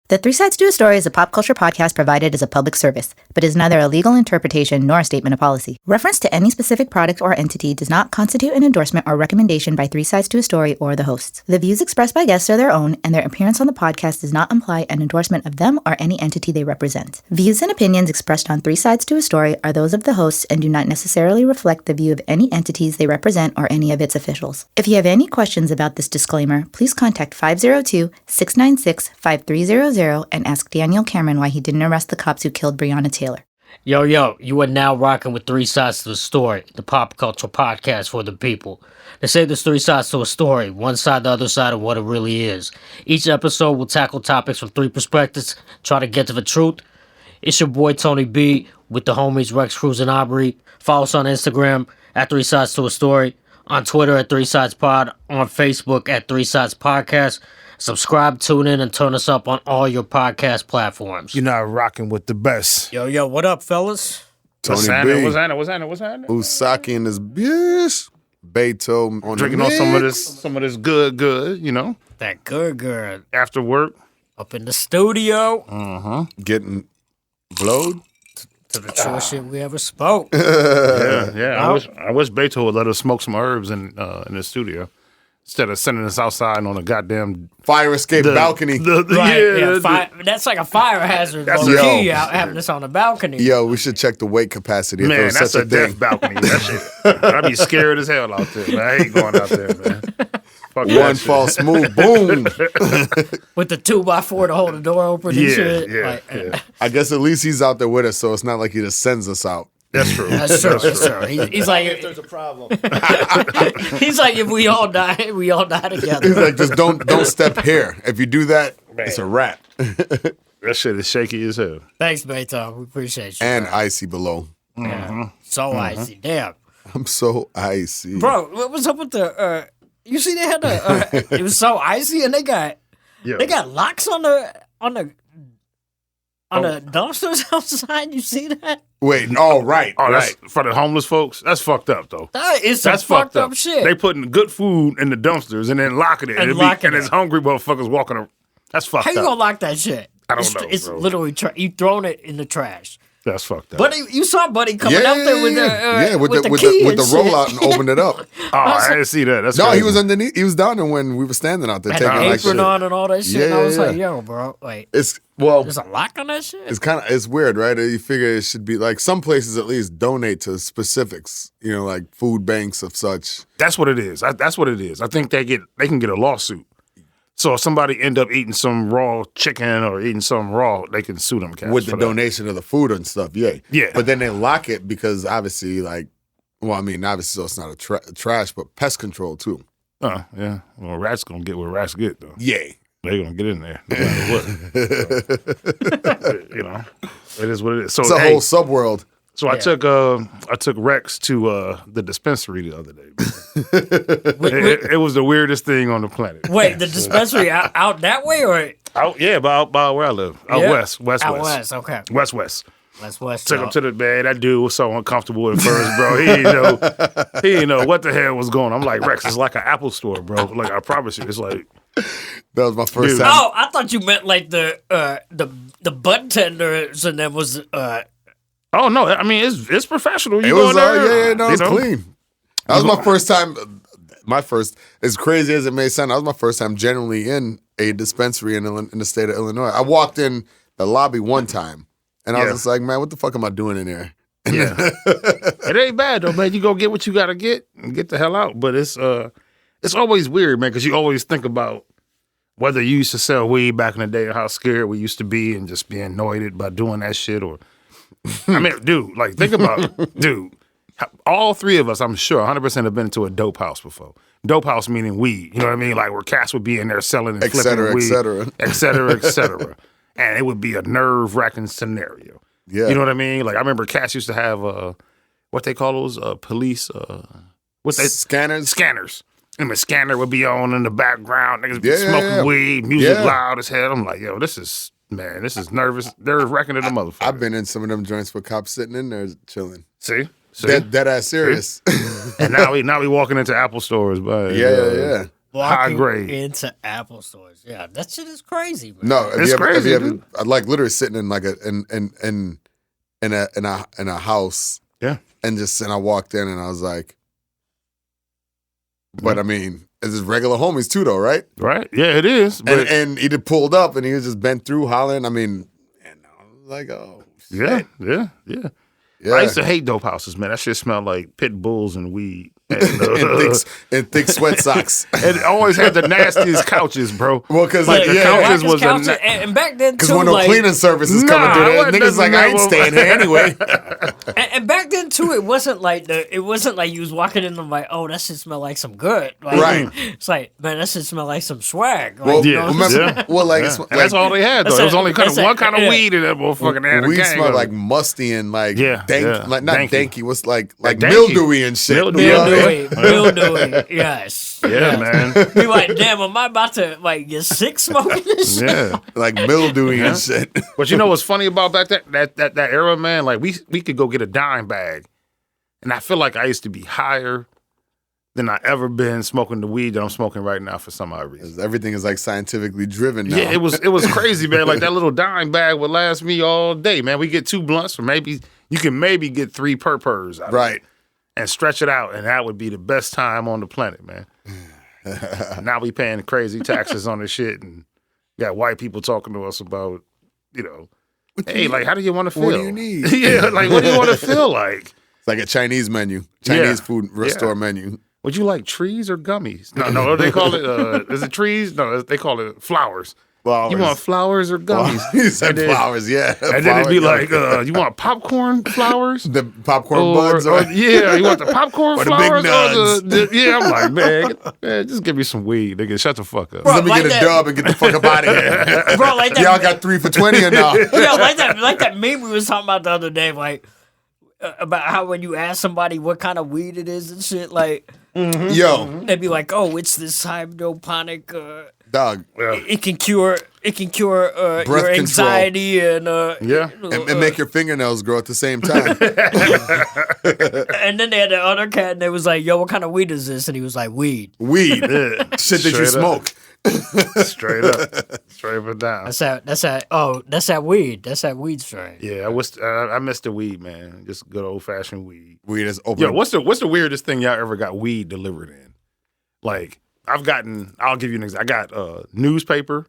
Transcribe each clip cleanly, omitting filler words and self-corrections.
The Three Sides to a Story is a pop culture podcast provided as a public service, but is neither a legal interpretation nor a statement of policy. Reference to any specific product or entity does not constitute an endorsement or recommendation by Three Sides to a Story or the hosts. The views expressed by guests are their own, and their appearance on the podcast does not imply an endorsement of them or any entity they represent. Views and opinions expressed on Three Sides to a Story are those of the hosts and do not necessarily reflect the view of any entities they represent or any of its officials. If you have any questions about this disclaimer, please contact 502-696-5300 and ask Daniel Cameron why he didn't arrest the cops who killed Breonna Taylor. Yo, you are now rocking with Three Sides to the Story, the pop culture podcast for the people. They say there's three sides to a story, one side, the other side of what it really is. Each episode will tackle topics from three perspectives, try to get to the truth. It's your boy Tony B with the homies Rex, Cruz, and Aubrey. Follow us on Instagram at Three Sides to a Story, on Twitter at Three Sides Pod, on Facebook at Three Sides Podcast. Subscribe, tune in, and turn us up on all your podcast platforms. You're not rocking with the best. Yo, what up, fellas? Tony What's B. happening? What's happening? Usaki and his bitch. Beto on Drinking the on mix. some of this good, you know, That good girl after work. up in the studio. Getting blowed. To the truest shit we ever spoke. Yeah. I wish Beto would let us smoke some herbs in the studio instead of sending us outside on a goddamn Fire escape balcony. That's like a fire hazard. That's Low a- key out having this on the balcony. Yo, we should check the weight capacity. If there man, was that's such a thing. death balcony. That shit, I'd be scared as hell out there, man. I hate going out there, man. Fuck that One shit. false move, boom. With the 2x4 to hold the door open and shit. Yeah. I guess at least he's out there with us, so it's not like he just sends us out. That's true. That's true. He's like, if There's a problem. he's like, if we all die, we all die together. He's like, just don't step here. If you do that, it's a wrap. That shit is shaky as hell. Thanks, Beto. We appreciate you. And icy below. Yeah. So icy. Damn. I'm so icy. Bro, what was up with the, you see they had the, it was so icy and they got locks on the dumpsters outside. You see that? Wait, right. Oh, right. that's for the homeless folks. That's fucked up, though. That's That's fucked up shit. They putting good food in the dumpsters and then locking it. And And, locking and it. it's hungry motherfuckers walking around. That's fucked How you up. gonna lock that shit? I don't know, It's bro. literally you throwing it in the trash. That's fucked up. Buddy, you saw Buddy coming out there with the with the key with and the shit. rollout and opened it up. Oh, I didn't see that. That's No, crazy. he was underneath. He was down there when we were standing out there Had taking an like apron shit. on and all that shit. and I Yeah, was yeah. like, yo, bro, wait, It's there's a lock on that shit? it's weird, right? You figure it should be like some places at least donate to specifics, you know, like food banks of such. That's what it is. That's what it is. I think they can get a lawsuit. So if somebody end up eating some raw chicken or eating some raw, they can sue them cats With the for that. donation of the food and stuff, yeah. Yeah. But then they lock it because obviously, obviously, so it's not a trash, but pest control too. Yeah. Well, rats gonna get what rats get though. Yeah. They're gonna get in there no matter what. So, you know, it is what it is. So It's a whole subworld. So I took Rex to the dispensary the other day. It was the weirdest thing on the planet. Wait, the dispensary out that way or About where I live. Out west. out west? Okay, West. that's west. Took him to the bed. That dude was so uncomfortable at first, bro. He didn't know what the hell was going on. I'm like, Rex, it's like an Apple store, bro. Like, I promise you, it's like. That was my first Dude. time. Oh, I thought you meant like the bud tenders and then was Oh no! I mean, it's professional. You It go was, in there, no, it's clean. That was my first time. As crazy as it may sound, that was my first time generally in a dispensary in the state of Illinois. I walked in the lobby one time, and I was just like, man, what the fuck am I doing in there? Yeah, it ain't bad though, man. You go get what you gotta get and get the hell out. But it's always weird, man, because you always think about whether you used to sell weed back in the day or how scared we used to be and just being annoyed by doing that shit. Or, I mean, dude, like think about, dude. All three of us, I'm sure, 100% have been to a dope house before. Dope house meaning weed. You know what I mean? Like where cats would be in there selling and flipping weed, et cetera. And it would be a nerve-wracking scenario. Yeah. You know what I mean? Like I remember cats used to have what they call those police Scanners? Scanners. And the scanner would be on in the background. Niggas be Yeah, smoking yeah. weed, music Yeah. loud as hell. I'm like, yo, this is nerve-wracking to the motherfucker. I've been in some of them joints with cops sitting in there chilling. See? Dead ass serious. And now we walking into Apple stores, but Yeah. high grade. into Apple stores. Yeah, that shit is crazy, man. No, It's crazy, if you ever, like literally sitting in like in a house. Yeah. And I walked in and I was like, but I mean, it's just regular homies too, though, right? Right? Yeah, it is. But And he just pulled up and he was just bent through hollering. I mean, and I was like, oh, shit. yeah. I used to hate dope houses, man. That shit smelled like pit bulls and weed. And thick sweat socks. And it always had the nastiest couches, bro. Well, because like the couches was and back then too. Because when no cleaning service is coming through, niggas like I ain't staying here anyway. and back then too, it wasn't like you was walking in and like, oh, that shit smell like some good, like, right? It's like, man, that shit smell like some swag. Like, well, you know and that's all they had though. It was only one kind of weed in that motherfucking had. Weed smelled like musty and like danky, like not danky. What's like mildewy and shit. Mildewy, yes. Yeah, man. Be like, damn, am I about to like get sick smoking this shit? Yeah, like mildewy and shit. But you know what's funny about that era, man? Like we could go get a dime bag, and I feel like I used to be higher than I ever been smoking the weed that I'm smoking right now for some odd reason. Everything is like scientifically driven now. Yeah, it was crazy, man. Like that little dime bag would last me all day, man. We get 2 blunts, or maybe you can get 3 purrs out right. of it. And stretch it out, and that would be the best time on the planet, man. Now we paying crazy taxes on this shit, and got white people talking to us about, hey, like, how do you want to feel? What do you need? Yeah, like, what do you want to feel like? It's like a Chinese menu, Chinese food store menu. Would you like trees or gummies? No, what do they call it? Is it trees? No, they call it flowers. Flowers. You want flowers or gummies? He said flowers, yeah. And then it'd be like, you want popcorn flowers? The popcorn buds? Or yeah, you want the popcorn or flowers? The big nugs. Yeah, I'm like, man, just give me some weed, nigga. Shut the fuck up. Bro, let me get a dub and get the fuck up out of here. Bro, like that. Y'all got 3 for $20 or no? Yeah, like that meme we was talking about the other day, like, about how when you ask somebody what kind of weed it is and shit, like, yo, they'd be like, "Oh, it's this hydroponic dog. It can cure your anxiety and and make your fingernails grow at the same time." And then they had the other cat, and they was like, "Yo, what kind of weed is this?" And he was like, "Weed." Shit that you smoke. Straight up down. That's that weed. That's that weed strain. Yeah, I missed the weed, man. Just good old fashioned weed. Weed is open. Yo, what's the weirdest thing y'all ever got weed delivered in? Like, I'll give you an example. I got newspaper,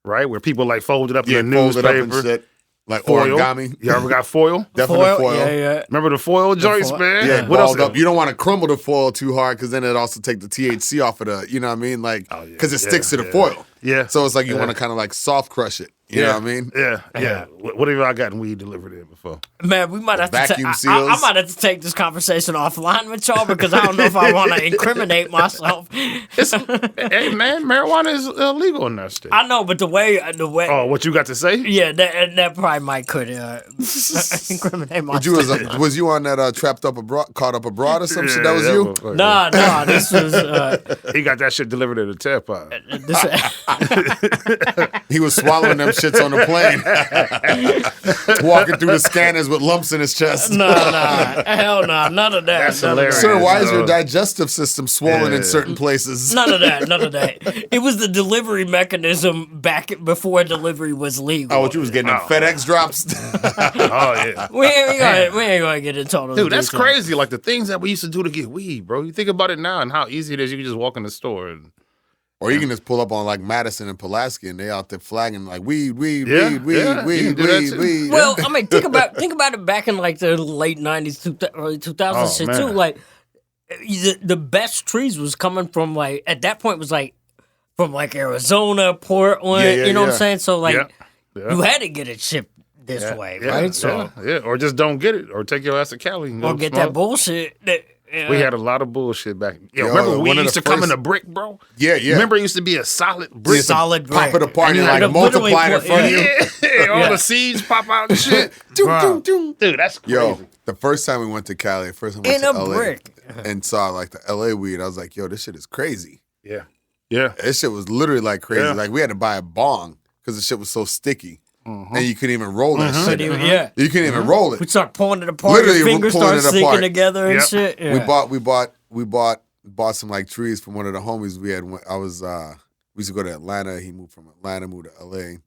right? Where people like fold it up in the newspaper. Up and shit. Like foil. origami. You ever got foil? Definitely foil. Yeah. Remember the foil joints, man? Yeah, what else? Up. You don't want to crumble the foil too hard because then it also take the THC off of the, you know what I mean? Like, because it sticks to the foil. Yeah. So it's like you want to kind of like soft crush it. You know what I mean? Yeah. What have I gotten weed delivered in before? Man, we might have to vacuum seals. I might have to take this conversation offline with y'all because I don't know if I want to incriminate myself. Hey man, marijuana is illegal in that state. I know, but the way. Oh, what you got to say? Yeah, that probably might could incriminate myself. Was you on that caught up abroad or some shit? That was you? Nah, this was. He got that shit delivered in a tap-out. He was swallowing them shits on the plane. Walking through the scanners with lumps in his chest. Nah. Hell nah. None of that. That's hilarious. Sir, why is your digestive system swollen in certain places? None of that. It was the delivery mechanism back before delivery was legal. Oh, what you was getting FedEx drops? Oh, yeah. We ain't gonna get into all those. Dude, that's crazy. Like the things that we used to do to get weed, bro. You think about it now and how easy it is. You can just walk in the store and... Or you can just pull up on like Madison and Pulaski and they out there flagging like weed. Weed. Well, I mean, think about it back in like the late 90s, early 2000s shit too. Like the best trees was coming from like, at that point was like from like Arizona, Portland, you know what I'm saying? So like you had to get it shipped this way, right? So or just don't get it or take your ass to Cali and or get that bullshit that... Yeah. We had a lot of bullshit back. Remember we used to come in a brick, bro? Yeah. Remember it used to be a solid brick. Solid brick. Pop it apart and like multiply it in front of you. All the seeds pop out and shit. Dude, that's crazy. Yo, the first time we went to Cali, went to LA brick. and saw like the LA weed, I was like, yo, this shit is crazy. Yeah. This shit was literally like crazy. Yeah. Like we had to buy a bong because the shit was so sticky. And you couldn't even roll that shit. You couldn't even roll it. We start pulling it apart. Literally, your fingers pulling start it sinking apart. together and shit. Yeah. We bought bought some like trees from one of the homies we had. We used to go to Atlanta. He moved from Atlanta, moved to LA.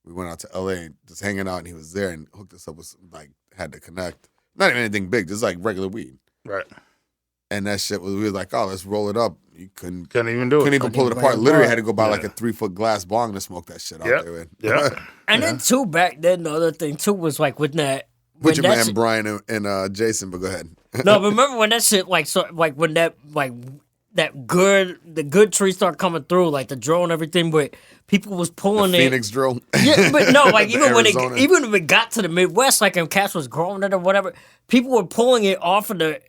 We went out to LA and just hanging out, and he was there and hooked us up with some, like, had to connect. Not even anything big, just like regular weed. Right. And that shit we were like, oh, let's roll it up. You couldn't even do it. Couldn't even pull it apart. Literally had to go buy like a 3-foot glass bong to smoke that shit out there with. Yeah. And then too, back then the other thing too was like with that. With your man Brian and Jason, but go ahead. No, but remember when that shit when the good trees start coming through, like the drone and everything, but people was pulling the Phoenix drone. Yeah, but no, like even when it got to the Midwest, like when cats was growing it or whatever, people were pulling it off of the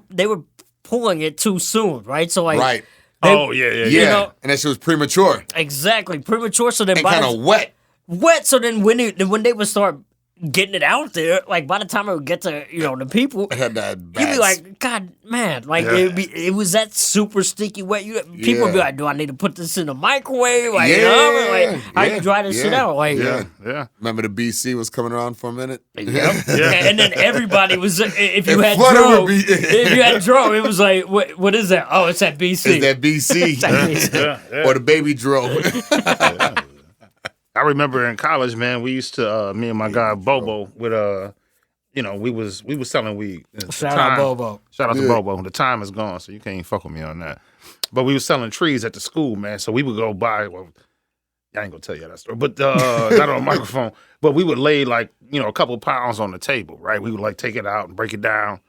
they were pulling it too soon, right? So like right. Yeah. You know, and that shit was premature. Exactly, premature. So then and kind of wet. So then when they would start getting it out there, like by the time it would get to the people, had that you'd be like, God, man, like it was that super sticky wet. People would be like, do I need to put this in the microwave? Like, how you dry this shit out? Like, yeah. Remember the BC was coming around for a minute? Yep. And then everybody was if you had drone, it was like, what is that? Oh, it's that BC. It's that BC. Or the baby drone. I remember in college, man, we used to me and my guy Bobo with we was selling weed. Shout out Bobo. Shout out to Bobo. The time is gone, so you can't even fuck with me on that. But we was selling trees at the school, man. So we would go buy. Well, I ain't gonna tell you that story, but not on a microphone. But we would lay like a couple pounds on the table, right? We would like take it out and break it down.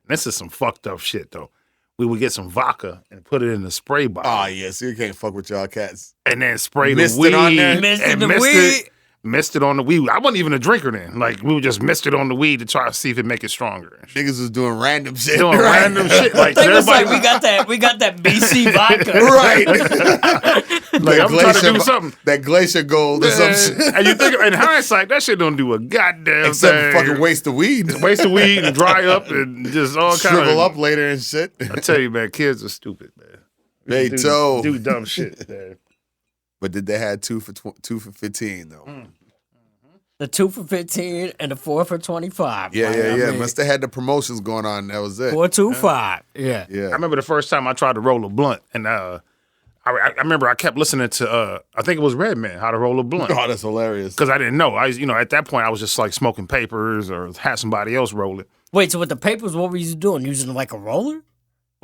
This is some fucked up shit though. We would get some vodka and put it in the spray bottle. Oh, yeah, so you can't fuck with y'all cats. And then spray the weed. Missed it on the weed. I wasn't even a drinker then. Like, we would just missed it on the weed to try to see if it make it stronger. Niggas was doing random shit. Like, it was like, we got that BC vodka. Right. Like, I'm trying to do something. That glacier gold or some shit. And you think, in hindsight, that shit don't do a goddamn Except thing. fucking waste of weed. Waste of weed and dry up and just all kind of. Shrivel up later and shit. I tell you, man, kids are stupid, man. They do dumb shit, man. But did they have 2 for 15 though? The 2 for 15 and the 4 for 25. Yeah. Must have had the promotions going on. That was it. 425. Yeah. I remember the first time I tried to roll a blunt, and I remember I kept listening to I think it was Redman, How to Roll a Blunt. Oh, that's hilarious. Because I didn't know. At that point I was just like smoking papers or had somebody else roll it. Wait, so with the papers, what were you doing? Using like a roller?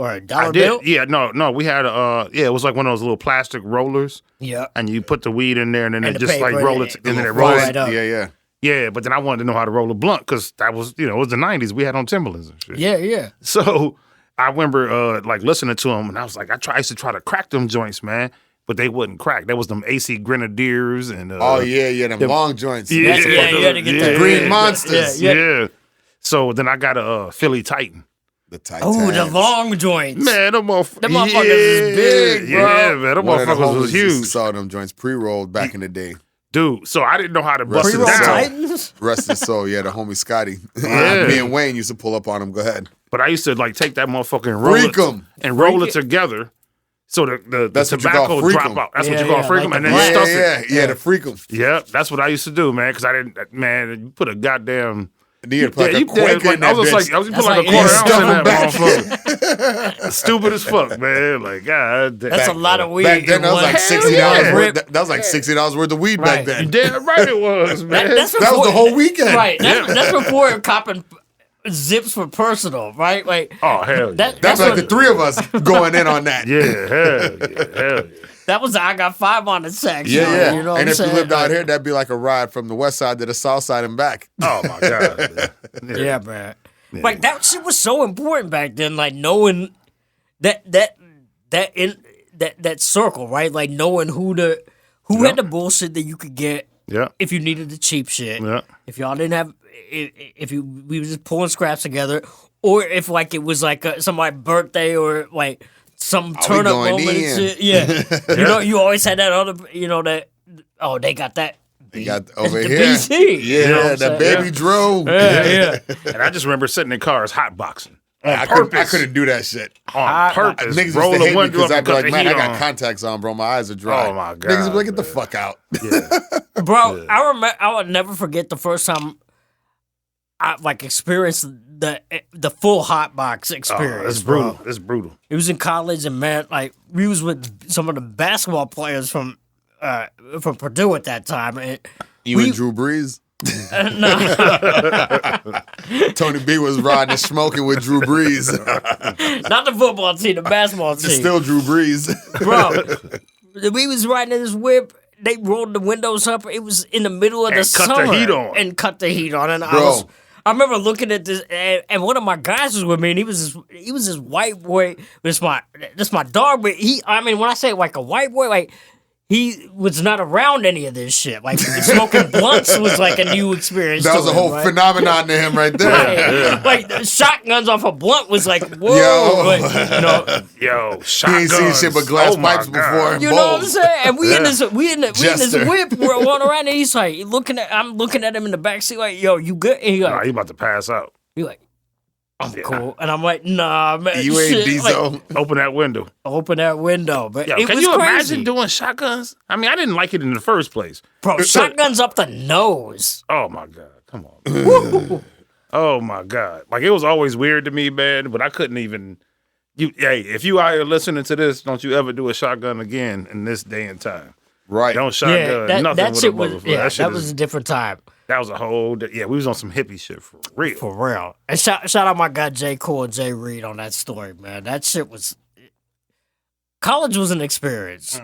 Or a dollar I did. bill? Yeah, no. We had it was like one of those little plastic rollers. Yeah. And you put the weed in there, and then it just like roll it, and then it roll rolls right up. Yeah. Yeah, but then I wanted to know how to roll a blunt because that was, it was the 90s. We had on Timberlands and shit. Yeah. So I remember like listening to them, and I was like, I used to try to crack them joints, man, but they wouldn't crack. There was them AC Grenadiers and them long joints. You had to get the Green Monsters. Yeah. So then I got a Philly Titan. The Titans. Oh, the long joints. Man, them motherfuckers is big, bro. Yeah, man, them motherfuckers was huge. Saw them joints pre-rolled back in the day. Dude, so I didn't know how to bust it Pre-roll down. Titans? Rest his soul, yeah, the homie Scotty. Yeah. Me and Wayne used to pull up on him. Go ahead. But I used to like take that motherfucker and roll it together. So the tobacco drop out. That's what you call freak 'em. And then you stuff it. Yeah, the freak 'em. Yeah, that's what I used to do, man, because I didn't, man, you put a goddamn. You put like a Quaker in that bitch. I was putting like a quarter ounce in that motherfucker. Stupid as fuck, man. Like, God damn. That's a lot of weed. Back then, that was like $60 worth. Yeah. That was like $60 worth of weed back then. Damn right it was, man. That was the whole weekend. Right. That's before copping zips for personal, right? Like, oh, hell yeah. That's like the three of us going in on that. Hell yeah. That was I got 5 on the section. Yeah. You know and if you lived out here, that'd be like a ride from the west side to the south side and back. Oh my God. Yeah, man. Like that shit was so important back then. Like knowing that circle, right? Like knowing who had the bullshit that you could get. Yeah. If you needed the cheap shit. Yeah. If y'all didn't have, we were just pulling scraps together, or if like it was like somebody's birthday or like. Some turn up moment and shit. Yeah. You always had that other, they got that. They got over the here. BC. Yeah, that baby drove. Yeah. And I just remember sitting in cars hotboxing. I couldn't do that shit. On purpose. Niggas used to hate me because I'd be like, man, I got contacts on, bro. My eyes are dry. Oh, my God. Niggas would be like, get the fuck out. Bro, I would never forget the first time I like experienced the full hot box experience. It's brutal. Bro. It's brutal. It was in college, and man, like we was with some of the basketball players from Purdue at that time. And and Drew Brees. Tony B was riding and smoking with Drew Brees. Not the football team, the basketball team. It's still Drew Brees. Bro, we was riding in this whip. They rolled the windows up. It was in the middle of the summer. Cut the heat on. And cut the heat on. And Bro. I remember looking at this, and one of my guys was with me, and he was this white boy. This my dog, but when I say like a white boy, like he was not around any of this shit. Like smoking blunts was like a new experience. That was a whole right? phenomenon to him right there. Right. Like the shotguns off a blunt was like, whoa. Like, Yo, He shotguns. ain't seen shit but glass Oh my pipes God. before. And you know what I'm bowls. saying? And we in this Jester. whip, we're going around, and he's like, I'm looking at him in the backseat, like, yo, you good? And he Nah, like, you about to pass out. I'm cool. And I'm like, nah, man. You ain't shit. Diesel. Like, Open that window. open that window. But Yo, it can was you crazy. imagine doing shotguns? I mean, I didn't like it in the first place. Bro, shotguns up the nose. Oh my God. Come on. Oh my God. Like it was always weird to me, man, but I couldn't even if you out here listening to this, don't you ever do a shotgun again in this day and time. Right. Don't shotgun nothing that with shit a was, motherfucker. that was a different time. That was a whole we was on some hippie shit for real. For real. And shout out my guy J. Cole and Jay Reed on that story, man. That shit was... College was an experience,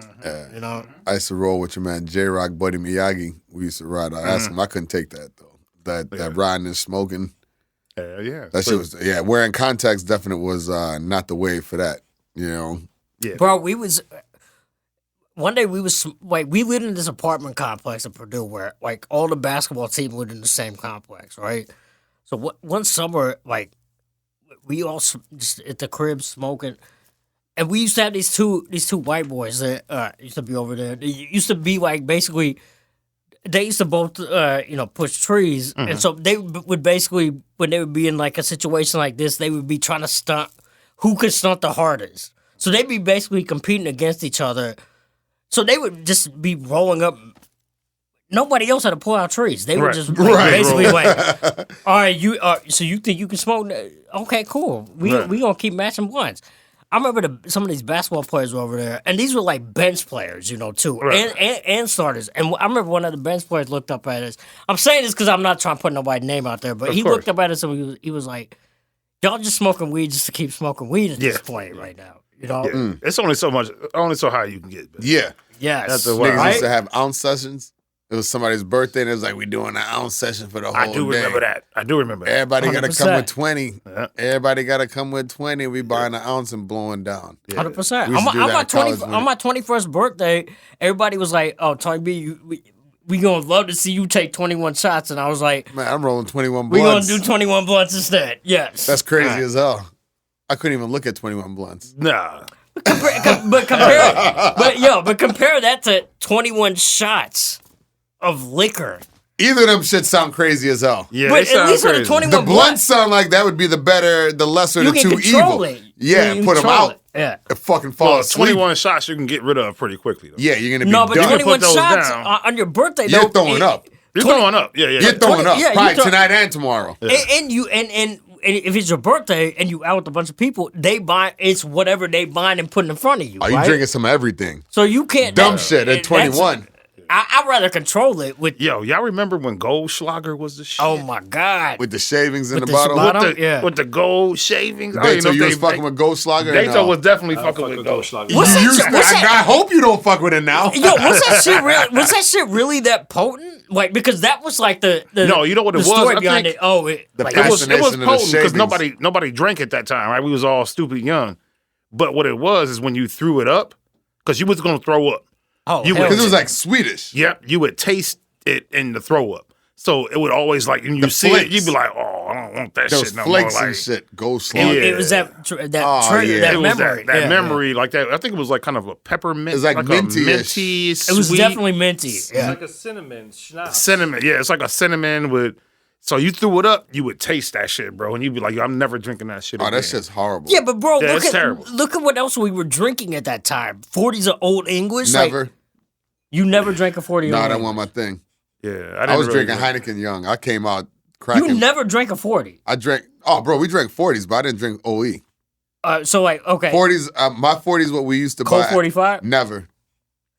you know? I used to roll with your man J-Rock, Buddy Miyagi. We used to ride. I asked him. I couldn't take that, though. That riding and smoking. Yeah. That shit was... Yeah, wearing contacts definitely was not the way for that, you know? Yeah. Bro, we was... One day we lived in this apartment complex in Purdue where like all the basketball team lived in the same complex, right? So one summer, like we all just at the crib smoking, and we used to have these two white boys that used to be over there. They used to be like basically, they used to both push trees, and so they would basically when they would be in like a situation like this, they would be trying to stunt who could stunt the hardest. So they'd be basically competing against each other. So they would just be rolling up. Nobody else had to pull out trees. They would just basically like, all right, so you think you can smoke? Okay, cool. We gonna keep matching blunts. I remember some of these basketball players were over there, and these were like bench players, too, and starters. And I remember one of the bench players looked up at us. I'm saying this because I'm not trying to put nobody's name out there, but he looked up at us and he was like, "Y'all just smoking weed just to keep smoking weed at this point right now." You know, It's only so high you can get. But. Yeah. yes, That's the Niggas right? used to have ounce sessions. It was somebody's birthday, and it was like, we doing an ounce session for the whole day. I do remember that. Everybody got to come 100%. with 20. Yeah. Everybody got to come with 20. We buying an ounce and blowing down. 100%. We used to do that in college, man. On my 21st birthday, everybody was like, "Oh, Tony B, we gonna love to see you take 21 shots," and I was like, Man, I'm rolling 21 "We blunts. gonna do 21 blunts instead." Yes, That's crazy as hell. I couldn't even look at 21 blunts. Nah. But compare that to 21 shots of liquor. Either of them shit sound crazy as hell. Yeah, But they at least sound with the crazy. 21 The blunts sound like that would be the lesser You of the can two control evil. it. Yeah, You can put them control out. it. Yeah. And fucking fall Well, asleep. 21 shots you can get rid of pretty quickly. Though. Yeah, you're gonna be No, but done. 21 put those shots down. on your birthday. You're though, throwing up. You're throwing up. Yeah. You're throwing up. yeah, you Probably throw- tonight and tomorrow. And if it's your birthday and you out with a bunch of people, it's whatever they buying and putting in front of you. Are you right? drinking some of everything? So you can't Dumb shit at 21. I'd rather control it with. Yo, y'all remember when Goldschlager was the shit? Oh my God! With the shavings in With the the bottle. bottom? With the gold shavings. I don't even know Beto, if you was fucking with Goldschlager? Beto was definitely fucking with Goldschlager. What's I hope you don't fuck with it now. Yo, was that shit really that potent? Like, because that was like the No, you know what it the was? story I behind think it. Oh, it the It was fascination of the potent because shavings. nobody drank at that time, right? We was all stupid young. But what it was is when you threw it up, because you was gonna throw up. you Because it was like Swedish. Yep, you would taste it in the throw up. So it would always like when you The see flakes. it, you'd be like, "Oh, I don't want that Those shit no more." flakes Like, and shit. Goldschlager. Yeah. It was that Oh, trigger, yeah. that it was memory, that Yeah, memory like that. I think it was like kind of a peppermint. It was like a minty-ish. minty, It was sweet definitely minty. Yeah. Like a cinnamon schnapps. cinnamon. Yeah, it's like a cinnamon with. So you threw it up, you would taste that shit, bro, and you'd be like, "Yo, I'm never drinking that shit." Oh, again. that shit's horrible. Yeah, but bro, Yeah, it's terrible. look at what else we were drinking at that time. 40's of Old English. Like, Never. you never drank a 40 No, Old that English. wasn't my thing. Yeah, I was drinking Heineken Young. I came out cracking. You never drank a 40. I drank. Oh, bro, we drank 40s, but I didn't drink OE. So like, okay. 40s. My 40s, what we used to Colt buy. 45. Never.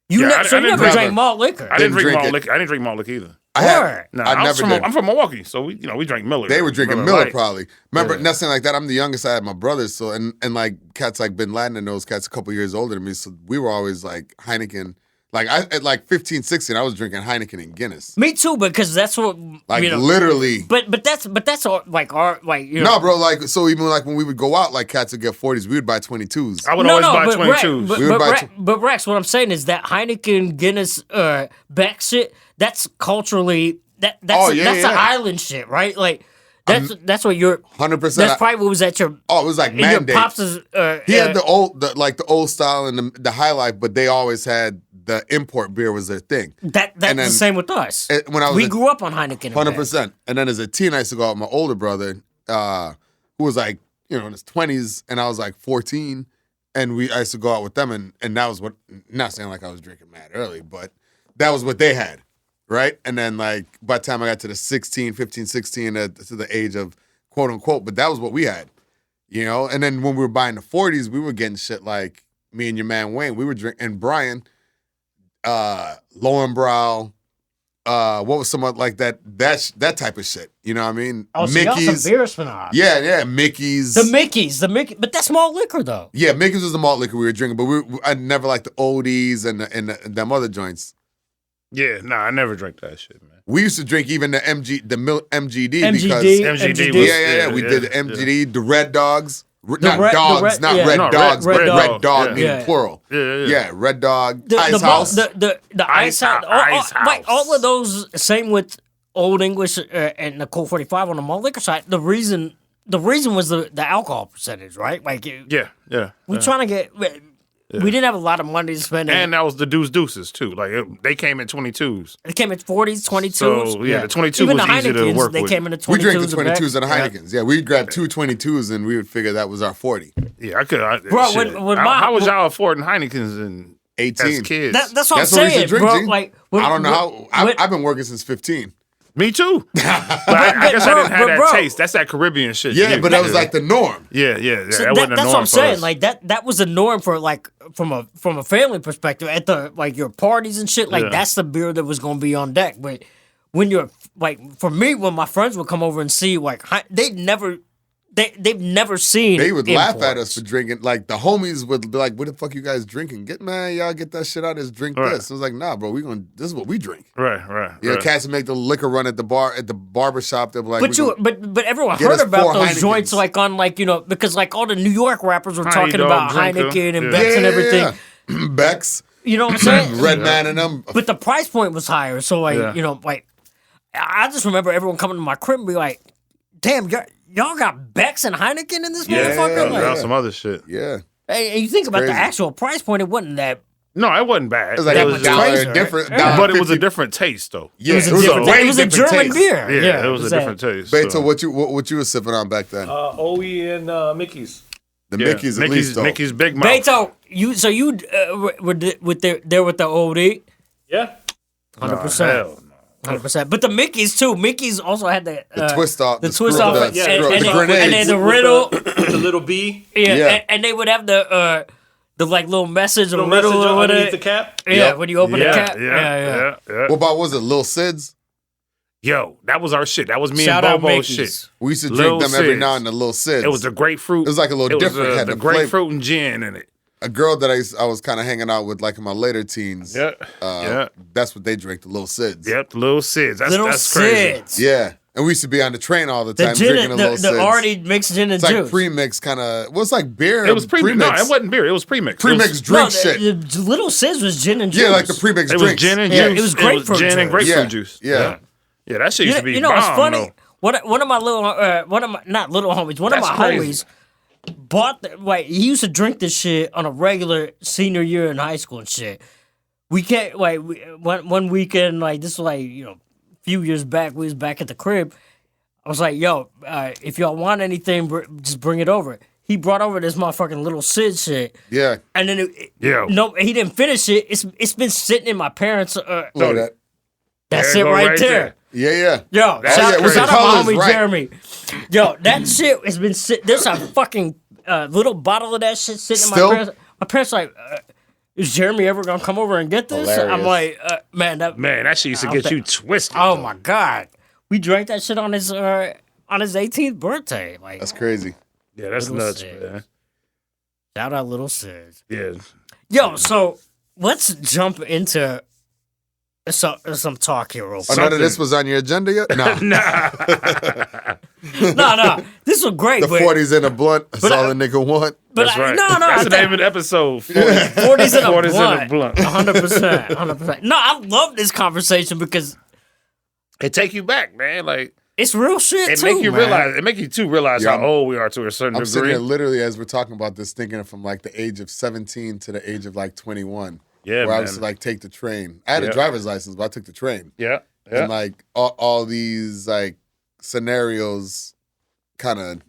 You Yeah, never. So I you didn't never drink drank malt liquor. I didn't drink drink malt it. liquor. I didn't drink malt liquor either. Word. No, I never did. I'm from Milwaukee, so we drank Miller. They were drinking Miller Light. probably. Remember, Yeah. nothing like that. I'm the youngest. I had my brothers, so and like cats like Bin Laden and those cats a couple years older than me. So we were always like Heineken. Like I at like 15, 16, I was drinking Heineken and Guinness. Me too, because that's what Like you know. literally. But that's all, like our like you know. No, bro. Like so, even like when we would go out, like cats would get 40s. We would buy 22s. I would always buy but 22s. Rex, We would buy but Rex, what I'm saying is that Heineken, Guinness, Beck shit. That's culturally that's yeah. an island shit, right? Like that's what you're 100%. That's probably what was at your Oh, it was like in your mandate. pops' He had the old style and the high life, but they always had the import beer was their thing. that's and then- the same with us. When I was we a- grew up on Heineken. 100%. And then as a teen, I used to go out with my older brother, who was like, in his 20s, and I was like 14. And I used to go out with them, and that was what, not saying like I was drinking mad early, but that was what they had, right? And then like by the time I got to the 15, 16, to the age of quote unquote, but that was what we had, And then when we were buying the 40s, we were getting shit like me and your man Wayne, we were drinking, and Brian, Lowenbrow, what was some like that type of shit, you know what I mean? Oh, so y'all some beer snobs. Yeah, Mickey's. The Mickey's, but that's malt liquor though. Yeah, Mickey's was the malt liquor we were drinking, but I never liked the ODs and them other joints. Yeah, I never drank that shit, man. We used to drink even the MGD because MGD was, yeah. We did the MGD, the Red Dogs. Not Red- dogs, the red- not yeah. Red No, Dogs, Red but Dog. Red Dog Yeah. meaning Yeah. plural. Yeah. Red Dog, The Ice House. The Ice House. Ice House. Like all of those, same with Old English and the Colt 45 on the malt liquor side. The reason was the alcohol percentage, right? Like Yeah. we're trying to get. We didn't have a lot of money to spend. And that was the deuces too. Like they came in 22s. It came in 40s, 22s. So yeah, the 22 Even was the easy to Heinekens, work they with. came in the 22s. We drank the and back. 22s and the Heinekens. Yeah, we'd grab two 22s and we would figure that was our 40. Yeah, I could. Bro, shit. when how was y'all affording Heinekens and 18. as kids? That's what That's I'm what we used saying, to drink, bro. G. Like I don't know how. I've been working since 15. Me too. But I guess I didn't have that bro. taste. That's that Caribbean shit. Yeah, but that was like the norm. Yeah. So that wasn't a that's norm what I'm for saying. us. Like that was the norm for like from a family perspective at the like your parties and shit. Like Yeah. that's the beer that was gonna be on deck. But when you're like for me, when my friends would come over and see like they've never seen. They would laugh at imports. us for drinking. Like the homies would be like, "What the fuck you guys drinking? Y'all get that shit out. Just drink Right. this." I was like, "Nah, bro, this is what we drink." right. Yeah, right. cats would make the liquor run at the barber shop. They'd be like, But everyone Get heard us about 4 those Heinekens. joints like on like because like all the New York rappers were talking Dog about Drinker. Heineken and Yeah. Becks and everything. Yeah. Becks, You know what I'm saying? Red Man, and them. But the price point was higher, so like Yeah. like I just remember everyone coming to my crib and be like, "Damn, y'all got Becks and Heineken in this motherfucker." Yeah, Like, that was some other shit. Yeah, and you think about the crazy. actual price point, it wasn't that. No, it wasn't bad. it was like That a was dollar crazy, different. right? but it was a $1.50. different taste though. Yeah, It was a different. way It was a different German taste. beer. Yeah, it was a different that. taste. Babe, so what you were sipping on back then? OE and Mickey's. The Mickey's at least though. Mickey's Big Mouth. Beto, you with the OD, Yeah. 100%. Hell no. 100%. But the Mickey's too. Mickey's also had the twist off, the the twist screw- off, the and, screw- and the they- grenades. and then the With riddle. the little B. Yeah, Yeah. And they would have the like little message or Little riddle message or underneath whatever. the cap. Yeah, Yep. when you open the cap. Yeah. What about was it Lil Sid's? Yo, that was our shit. That was me Shout and out Bobo's Mickey's. shit. We used to Lil drink them every Sid's. now and then. Lil Sid's. It was the grapefruit. It was like a little different. It had the the flavor. grapefruit and gin in it. A girl that I was kind of hanging out with, like in my later teens. Yeah. That's what they drink, the Lil Sid's. Yep, Little Sid's. Little That's crazy. Sids. Yeah, and we used to be on the train all the The time gin, drinking and, the Lil the Sid's. already mixed gin and It's like juice. pre-mix kind of. Well, it's like beer. It was premix. No, it wasn't beer. It was premix. Premix drink shit. The Little Sids was gin and juice. Yeah, like the premix It was drinks. gin and Yeah, juice. it was grapefruit gin and juice. grapefruit Yeah, juice. yeah. Yeah, that shit used to be You know what's bomb, funny? though. One of my little not little homies. One That's of my crazy. homies bought he used to drink this shit on a regular senior year in high school and shit. We can't one weekend this was a few years back. We was back at the crib. I was like, yo, if y'all want anything, just bring it over. He brought over this motherfucking Little Sid shit. Yeah. And then Yo. no, he didn't finish it. It's been sitting in my parents. Look at that. That's There it you go right right there. there. Yeah. Yo, That's shout with the out my colors, homie right. Jeremy. Yo, that shit has been sitting. There's a fucking little bottle of that shit sitting in Still? my parents. My parents like, is Jeremy ever gonna come over and get this? I'm like, man, that shit used to get you twisted. Oh though. my god, we drank that shit on his 18th birthday. Like, That's crazy. Yeah, that's Little nuts, Sid. man. shout out Little Sid. Yeah. Yo, so let's jump into some talk here real quick. None of this was on your agenda yet? No. No, this was great. The but- 40s in a blunt. That's all the nigga want. But That's I- right. No, That's I the think- name of the episode. 40's in a 40's in a blunt. blunt. 100%. No, I love this conversation because It take you back, man. Like it's real shit it too, make you man. realize. It make you too realize Yeah, how I'm- old we are to a certain I'm sitting degree. here literally as we're talking about this, thinking from like the age of 17 to the age of like 21. Yeah, where I man. was like, take the train. I had a Yeah. driver's license, but I took the train. Yeah. And like all these like scenarios kind of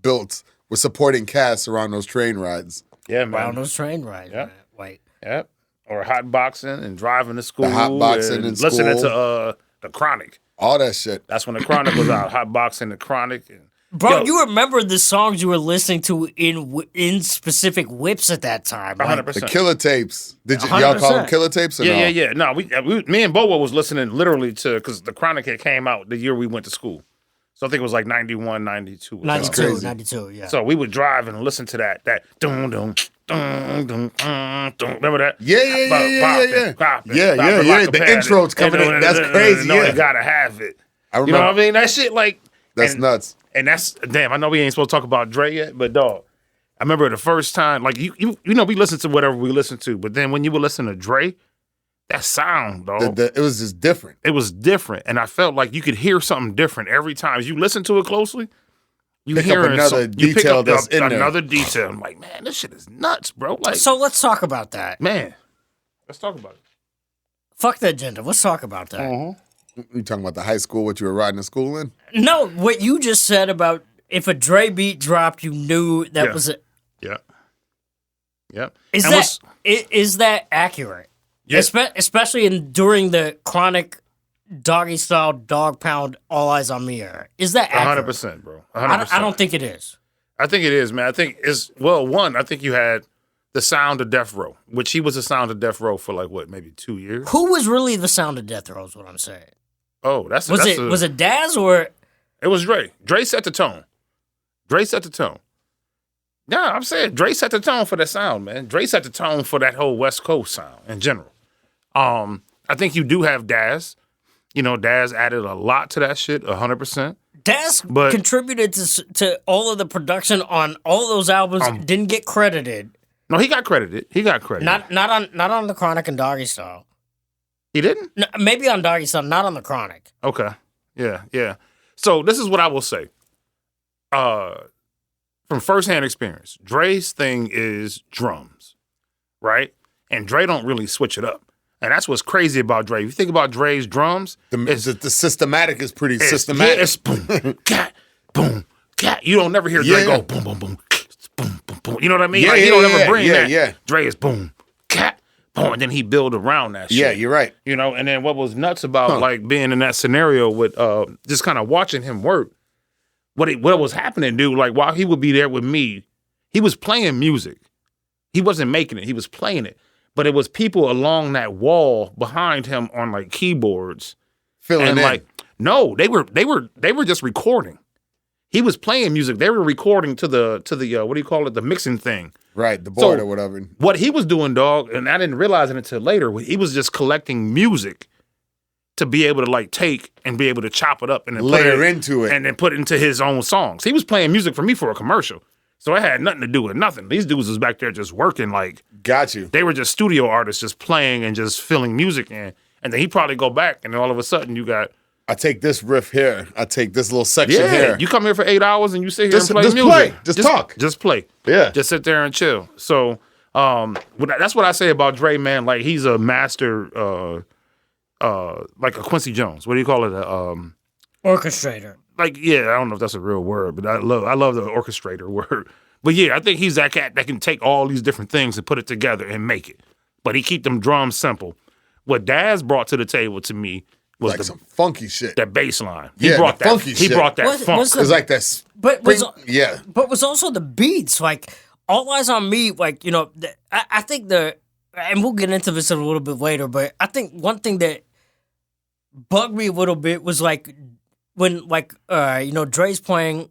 built with supporting casts around those train rides. Yeah, Around man. those train rides, Yeah. man. Like, Yep. Or hot boxing and driving to school. hot boxing and in listening school. to the Chronic. All that shit. That's when the Chronic was out. Hot boxing, the Chronic. And, bro, Yo. you remember the songs you were listening to in specific whips at that time? Like, 100%. The killer tapes. Did y'all call them 100%. killer tapes or no? Yeah. No, me and Boa was listening literally to because the Chronic had came out the year we went to school. So I think it was like 91, 92. or something. 92, crazy. 92, yeah. So we would drive and listen to that dum dum dum dum dum. Remember that? Yeah. The intro's coming in. That's crazy. No, you Yeah. gotta have it. I You know remember. what I mean? That shit like That's and- nuts. And that's damn. I know we ain't supposed to talk about Dre yet, but dog, I remember the first time. Like you know, we listen to whatever we listen to, but then when you would listen to Dre, that sound, dog, It was just different. it was different, and I felt like you could hear something different every time. As you listen to it closely, you Pick up hear another detail that's in there. another detail. I'm like, man, this shit is nuts, bro. Like, So let's talk about that. man, let's talk about it. Fuck the agenda. Let's talk about that. You talking about the high school, what you were riding to school in? No, what you just said about if a Dre beat dropped, you knew that Yeah. was it. Yeah, yeah. Is And that is that accurate? Yeah. Especially during the chronic doggy style dog pound all eyes on me era. Is that accurate? 100%, bro. 100%. I don't think it is. I think it is, man. I think it's one. I think you had the sound of Death Row, which he was the sound of Death Row for like what, maybe 2 years. Who was really the sound of death row is what I'm saying. Oh, Was it Daz or It was Dre. Dre set the tone. Yeah, I'm saying Dre set the tone for that sound, man. Dre set the tone for that whole West Coast sound in general. I think you do have Daz. You know, Daz added a lot to that shit, 100%. Daz But- contributed to all of the production on all those albums, didn't get credited. No, he got credited. Not on the Chronic and Doggy Style. He didn't? No, maybe on Doggy Style, not on the Chronic. Okay. Yeah. So this is what I will say. From firsthand experience, Dre's thing is drums, right? And Dre don't really switch it up. And that's what's crazy about Dre. If you think about Dre's drums, The systematic is pretty systematic. Yeah, it's boom, cat. You don't never hear Dre Yeah. go boom, boom, boom, boom, boom, boom. You know what I mean? Yeah, Like, he yeah, don't yeah, ever bring yeah, that. yeah. Dre is boom, cat, boom, and then he build around that shit. Yeah, you're right. You know, and then what was nuts about like being in that scenario with just kind of watching him work, what was happening, dude, like while he would be there with me, he was playing music. He wasn't making it, he was playing it. But it was people along that wall behind him on like keyboards. Filling And in. like, no, they were just recording. He was playing music. They were recording to the what do you call it? The mixing thing. Right, the board So- or whatever. What he was doing, dog, and I didn't realize it until later, he was just collecting music to be able to like take and be able to chop it up and then Layer put into it. and then put it into his own songs. He was playing music for me for a commercial. So it had nothing to do with nothing. These dudes was back there just working like Got you. they were just studio artists just playing and just filling music in. And then he'd probably go back and then all of a sudden you got I take this riff here. I take this little section here. you come here for 8 hours and you sit here Just- and play just music. play. Just talk. Just play. Yeah. Just sit there and chill. So that's what I say about Dre, man. Like he's a master like a Quincy Jones. What do you call it? Orchestrator. Like, yeah, I don't know if that's a real word, but I love the orchestrator word. But yeah, I think he's that cat that can take all these different things and put it together and make it. But he keep them drums simple. What Daz brought to the table to me was like some funky shit. that bass line. Yeah, He brought the that. funky He shit. brought that Was- funk. was It was like that. But was, Yeah. but was also the beats. Like, All Eyes on Me, like, you know, I think and we'll get into this a little bit later, but I think one thing that bugged me a little bit was like when, like, you know, Dre's playing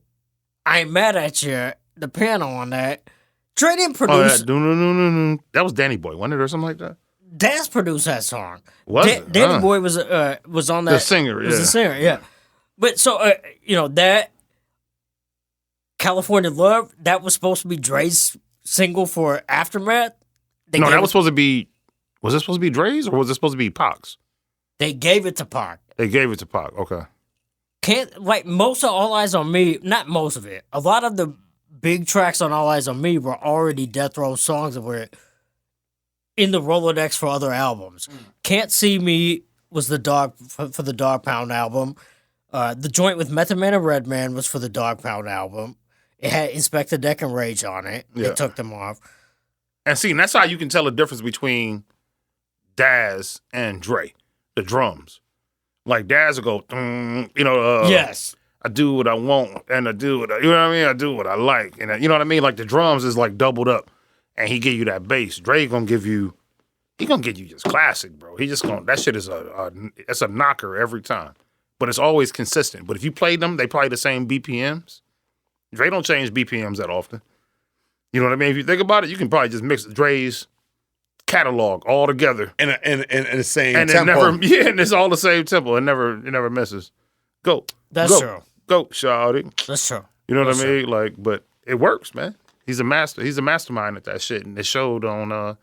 I Ain't Mad at You, the piano on that. Dre didn't produce. That was Danny Boy, wasn't it, or something like that? Daz produced that song. Was it? Danny Boy was on that. The singer, Was yeah. the singer, yeah. But so you know that California Love, that was supposed to be Dre's single for Aftermath. No, that was supposed to be. Was it supposed to be Dre's or was it supposed to be Pac's? They gave it to Pac. They gave it to Pac. Okay. Can't like most of All Eyes on Me. Not most of it. A lot of the big tracks on All Eyes on Me were already Death Row songs that were in the Rolodex for other albums. Can't See Me was the Dog for the Dog Pound album. The joint with Method Man and Redman was for the Dog Pound album. It had Inspector Deck and Rage on it. Yeah. They took them off. And see, and that's how you can tell the difference between Daz and Dre, the drums. Like Daz will go, Yes. I do what I want, and I do what you know what I mean. I do what I like, and you know what I mean. Like the drums is like doubled up, and he give you that bass. Dre gonna give you, he gonna give you just classic, bro. He just gonna that shit is it's a knocker every time, but it's always consistent. But if you play them, they play the same BPMs. Dre don't change BPMs that often. You know what I mean? If you think about it, you can probably just mix Dre's catalog all together, In the same and tempo. and it's all the same tempo. It never misses. Go. That's Go. true. Go, shawty. That's true. You know what That's I mean? Like, but it works, man. He's a master. He's a mastermind at that shit, and it showed on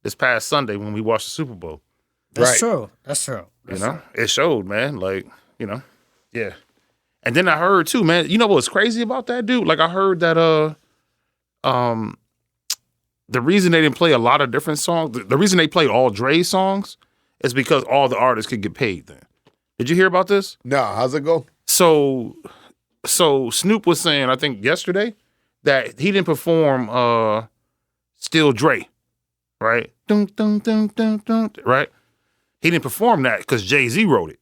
this past Sunday when we watched the Super Bowl. That's Right. true. That's true. You know, it showed, man. Like, you know, yeah. And then I heard too, man. You know what's crazy about that dude? Like, I heard that the reason they didn't play a lot of different songs, the reason they played all Dre songs, is because all the artists could get paid. Then, did you hear about this? No, how's it go? So Snoop was saying, I think yesterday, that he didn't perform Still Dre, right? Dun, dun, dun, dun, dun, right? He didn't perform that because Jay-Z wrote it.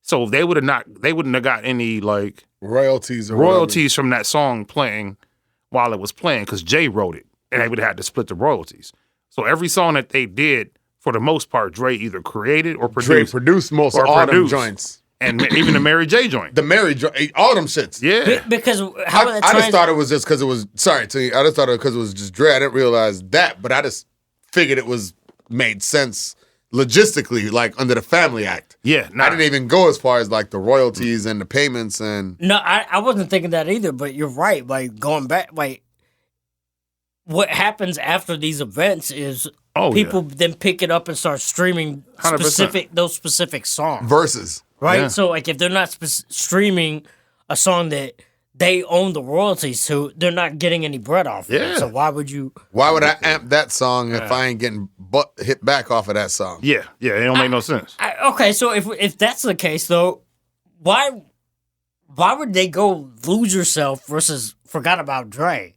So they wouldn't have got any like Royalties or royalties from that song playing while it was playing because Jay wrote it, and they would have had to split the royalties. So every song that they did, for the most part, Dre either created or whatever. Dre produced. produced most of or all them produced. joints. And even the Mary J joint. The Mary, all them shits. Yeah. Because how I just thought it was just because it was, sorry, to you, I just thought it because it was just Dre. I didn't realize that, but I just figured it was made sense logistically, like under the Family Act. Yeah. I didn't even go as far as like the royalties and the payments and. No, I wasn't thinking that either, but you're right. Like, going back, like, what happens after these events is people then pick it up and start streaming 100%. those specific songs. Verses. Right? Yeah. So, like, if they're not streaming a song that they own the royalties to, they're not getting any bread off of Yeah. it. So why would you? Why would I amp that song if I ain't getting hit back off of that song? Yeah. It don't make no sense. Okay, so if that's the case, though, why would they go Lose Yourself versus Forgot About Dre?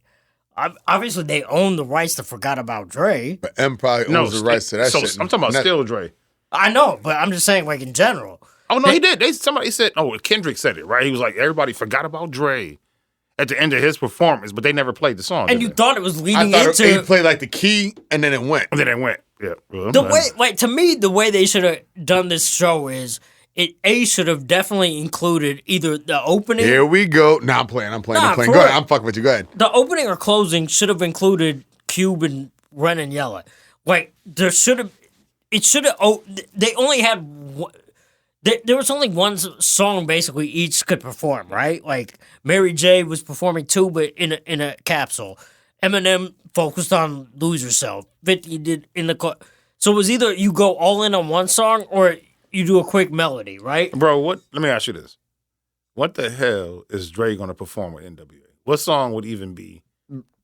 Obviously, they own the rights to Forgot About Dre. But M probably owns the rights to that shit. I'm talking about Still Dre. I know, but I'm just saying, like, in general. Oh no, he did. Somebody said, Kendrick said it, right? He was like, everybody forgot about Dre at the end of his performance, but they never played the song. And did you they? thought it was I leading thought he into played like the key and then it went. And then it went. Yeah. Well, the way. Like, to me, the way they should have done this show is it should have definitely included either the opening. Here we go. Nah, I'm playing. Nah, Go for ahead. real. I'm fucking with you. Go ahead. The opening or closing should have included Cube and Ren and Yella. Like, there should have. It should have. Oh, they only had. There was only one song basically each could perform, right? Like Mary J was performing two, but in a capsule. Eminem focused on Lose Yourself. 50 did in the so it was either you go all in on one song or you do a quick melody, right? Bro, let me ask you this. What the hell is Dre gonna perform with NWA? What song would even be?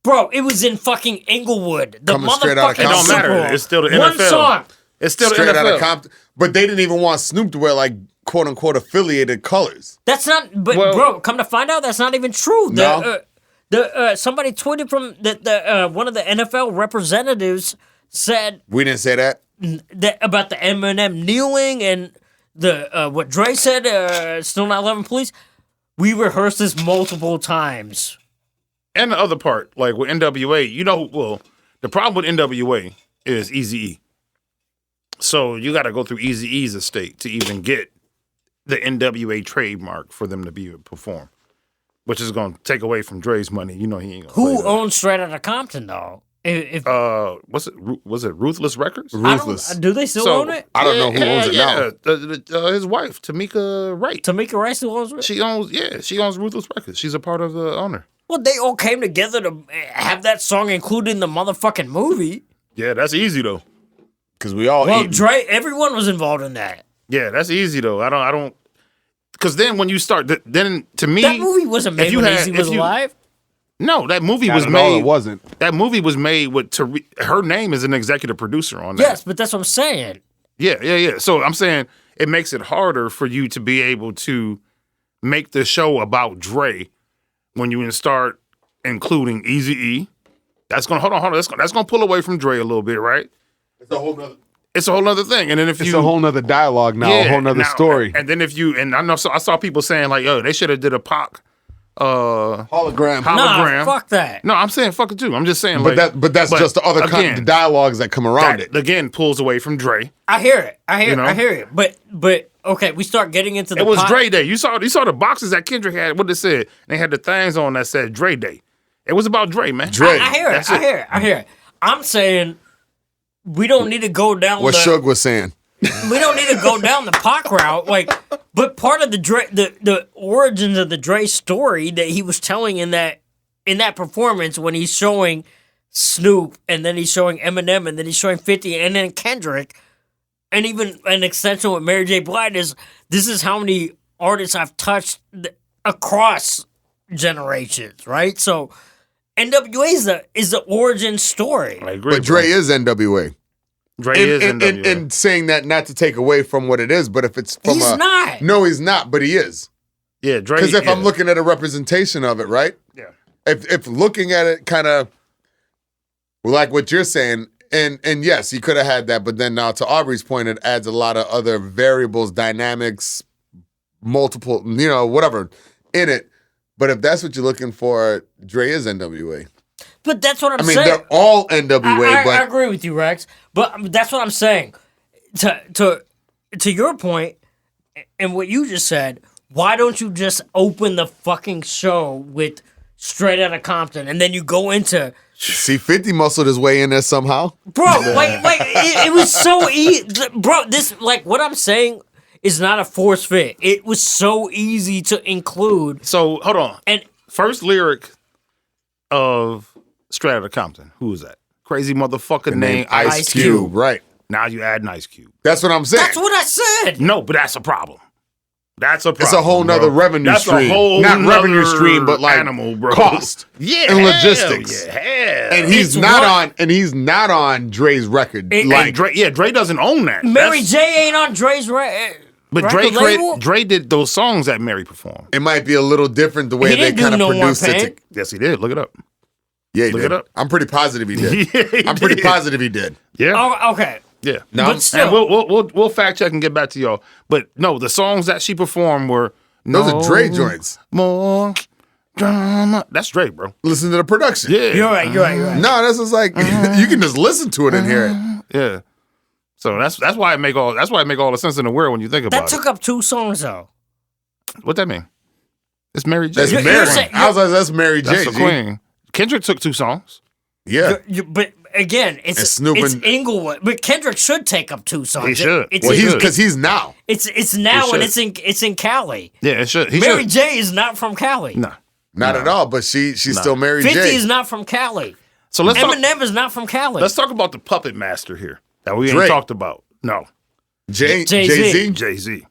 Bro, it was in fucking Inglewood. The Coming straight out of motherfucking It don't Super matter. Bowl. It's still the One NFL. song. It's still Straight the out NFL. of Compton. But they didn't even want Snoop to wear like quote unquote affiliated colors. That's not. But Well- bro, come to find out, that's not even true. No? Somebody tweeted from one of the NFL representatives said We didn't say that. that about the Eminem kneeling and what Dre said, still not loving police. We rehearsed this multiple times. And the other part, like with NWA, the problem with NWA is Eazy-E. So you got to go through Eazy-E's estate to even get the NWA trademark for them to be able to perform, which is going to take away from Dre's money. You know he ain't going to. Who owns Straight Outta Compton though? Was it Ruthless Records? Ruthless. Do they still own it? I don't know who owns it now. His wife, Tamika Wright. Tamika Wright still owns it? She owns Ruthless Records. She's a part of the owner. Well, they all came together to have that song included in the motherfucking movie. Yeah, that's easy though. Because we all Well, ate. Dre, everyone was involved in that. Yeah, that's easy though. I don't. Because then when you start, then to me, That movie wasn't made when Eazy was alive. No, that movie Not was at all, made. it wasn't. That movie was made with her name is an executive producer on that. Yes, but that's what I'm saying. Yeah. So I'm saying it makes it harder for you to be able to make the show about Dre when you start including Eazy-E. That's gonna hold on. That's gonna pull away from Dre a little bit, right? It's a whole nother. It's a whole other thing. And then if It's a whole nother dialogue now, a whole nother story. And then I saw people saying like, "Yo, they should have did a Pac Hologram. hologram." Nah, fuck that. No, I'm saying fuck it too. I'm just saying, But that's just the other again, the dialogues that come around that, it. again, pulls away from Dre. I hear it. You know? I hear it. But okay, we start getting into the It was pot- Dre Day. You saw the boxes that Kendrick had. What they said? They had the things on that said Dre Day. It was about Dre, man. Dre. I hear it. That's I hear it. I'm saying we don't need to go down What Suge was saying. we don't need to go down the Pac route. Like, but part of the Dre, the origins of the Dre story that he was telling in that performance when he's showing Snoop and then he's showing Eminem and then he's showing 50 and then Kendrick and even an extension with Mary J. Blige is this is how many artists I've touched across generations, right? So NWA is the origin story. I agree. But Dre is NWA. Dre is NWA. And saying that not to take away from what it is, but if it's from He's not. No, he's not, but he is. Yeah, Dre. Because if yeah. I'm looking at a representation of it, right? Yeah. If looking at it kind of like what you're saying, and yes, he could have had that, but then now to Aubrey's point, it adds a lot of other variables, dynamics, multiple, whatever in it. But if that's what you're looking for, Dre is NWA. But that's what I'm I mean, saying. they're all NWA, I but agree with you, Rex. But that's what I'm saying. To your point, and what you just said, why don't you just open the fucking show with Straight Outta Compton, and then you go into see 50 muscled his way in there somehow. bro, it was so easy, bro. This what I'm saying is not a force fit. It was so easy to include. So hold on. And First lyric of Straight Outta Compton. Who is that? Crazy motherfucker named Ice Cube, right? Now you add an Ice Cube. That's what I'm saying. that's what I said. No, but that's a problem. That's a problem. It's a whole nother bro. revenue That's stream. A whole Not revenue nother stream, but like animal, bro. cost. Yeah, and hell logistics. Yeah, hell. And he's It's not what- on. And he's not on Dre's record. And Dre doesn't own that. Mary That's- J ain't on Dre's But record label? Dre did those songs that Mary performed. it might be a little different the way He they didn't do kind of No More produced Pain. it. Yes, he did. Look it up. Yeah, he Look did. it up. I'm pretty positive he did. Yeah, he I'm pretty did. positive he did. Yeah, Oh, okay. yeah. No, But still, And we'll fact check and get back to y'all. But no, the songs that she performed were those no are Dre joints. More drama. That's Dre, bro. Listen to the production. Yeah, you're right. No, this is like you can just listen to it and hear it. yeah. So that's why it make all the sense in the world when you think about That took up 2 songs though. it. What that mean? It's Mary J. That's You're Mary. saying- I was like, that's Mary J. That's the G. queen. Kendrick took 2 songs. Yeah. But again, And it's Snoop it's and- Inglewood. But Kendrick should take up 2 songs. He should. It's Well, He because he's now. it's now He and should. it's in Cali. Yeah, it should. He Mary should. J is not from Cali. No. Not at all, but she's still Mary 50 J. is not from Cali. So let's talk. Eminem is not from Cali. Let's talk about the puppet master here that we Dre. ain't talked about. No, Jay-Z. Jay-Z. Jay Z.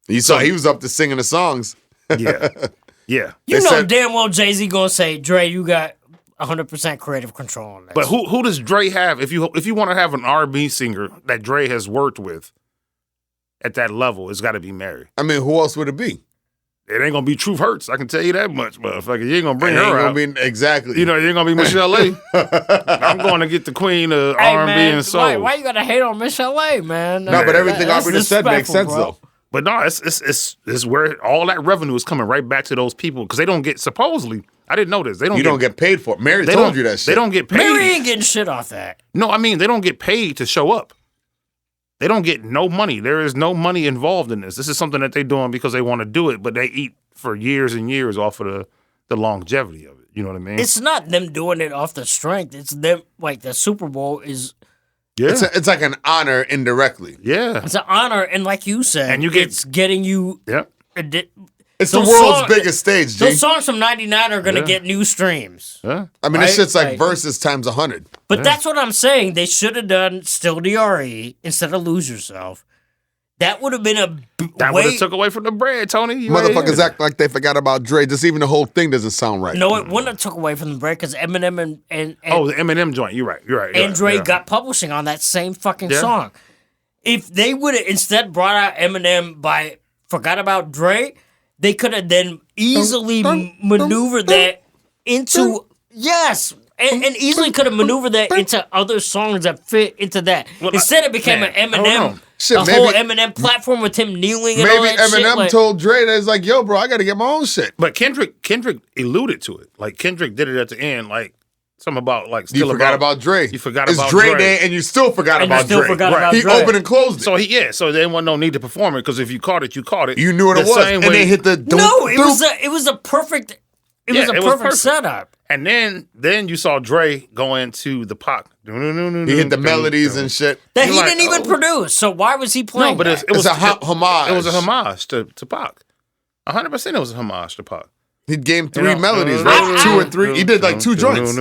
You saw he was up to singing the songs. Yeah, yeah. you they know said- damn well Jay-Z gonna say, Dre, you got 100% creative control on this. But who does Dre have? If you want to have an R&B singer that Dre has worked with at that level, it's got to be Mary. I mean, who else would it be? it ain't gonna be Truth Hurts. I can tell you that much, motherfucker. You ain't gonna bring her out. Exactly. You know, you ain't gonna be Michelle A. I'm going to get the queen of R&B and soul. Why you gotta hate on Michelle A, man? No, but everything Aubrey just said makes sense, bro. though. But no, it's where all that revenue is coming right back to those people because they don't get supposedly. I didn't know this. They don't get paid for it. Mary told you that shit. They don't get paid. Mary ain't getting shit off that. No, I mean they don't get paid to show up. They don't get no money. There is no money involved in this. This is something that they're doing because they want to do it, but they eat for years and years off of the longevity of it. You know what I mean? It's not them doing it off the strength. It's them, like the Super Bowl is. Yeah. It's like an honor indirectly. Yeah. It's an honor, and like you said, and it's getting you. Yep. It's the world's biggest stage, G. Those songs from '99 are going to get new streams. Yeah. I mean, this shit's like versus times 100. But that's what I'm saying. They should have done Still DRE instead of Lose Yourself. That would have been that would have took away from the bread, Tony. You Motherfuckers act like they forgot about Dre. Just even the whole thing doesn't sound right. No, it wouldn't have took away from the bread because Eminem and the Eminem joint. You're right. And Dre got publishing on that same fucking song. If they would have instead brought out Eminem by Forgot About Dre, they could have then easily maneuvered that into and easily could have maneuvered that into other songs that fit into that. Instead, it became an Eminem, whole Eminem platform with him kneeling. And Maybe all that Eminem shit. told Dre that it's like, yo, bro, I got to get my own shit. But Kendrick alluded to it. Like Kendrick did it at the end, like something about like you forgot about Dre. You forgot it's about Dre Day, and you still forgot about Dre. He opened and closed it. So there wasn't no need to perform it because if you caught it, you caught it. You knew what it was, and they hit the. No, it was a perfect. It was a perfect setup. And then you saw Dre go into the Pac. He hit the melodies and shit. That he didn't even produce. So why was he playing? No, but it was a homage. It was a homage to Pac. 100% it was a homage to Pac. He gave 3 melodies, right? 2 or 3. He did like 2 joints.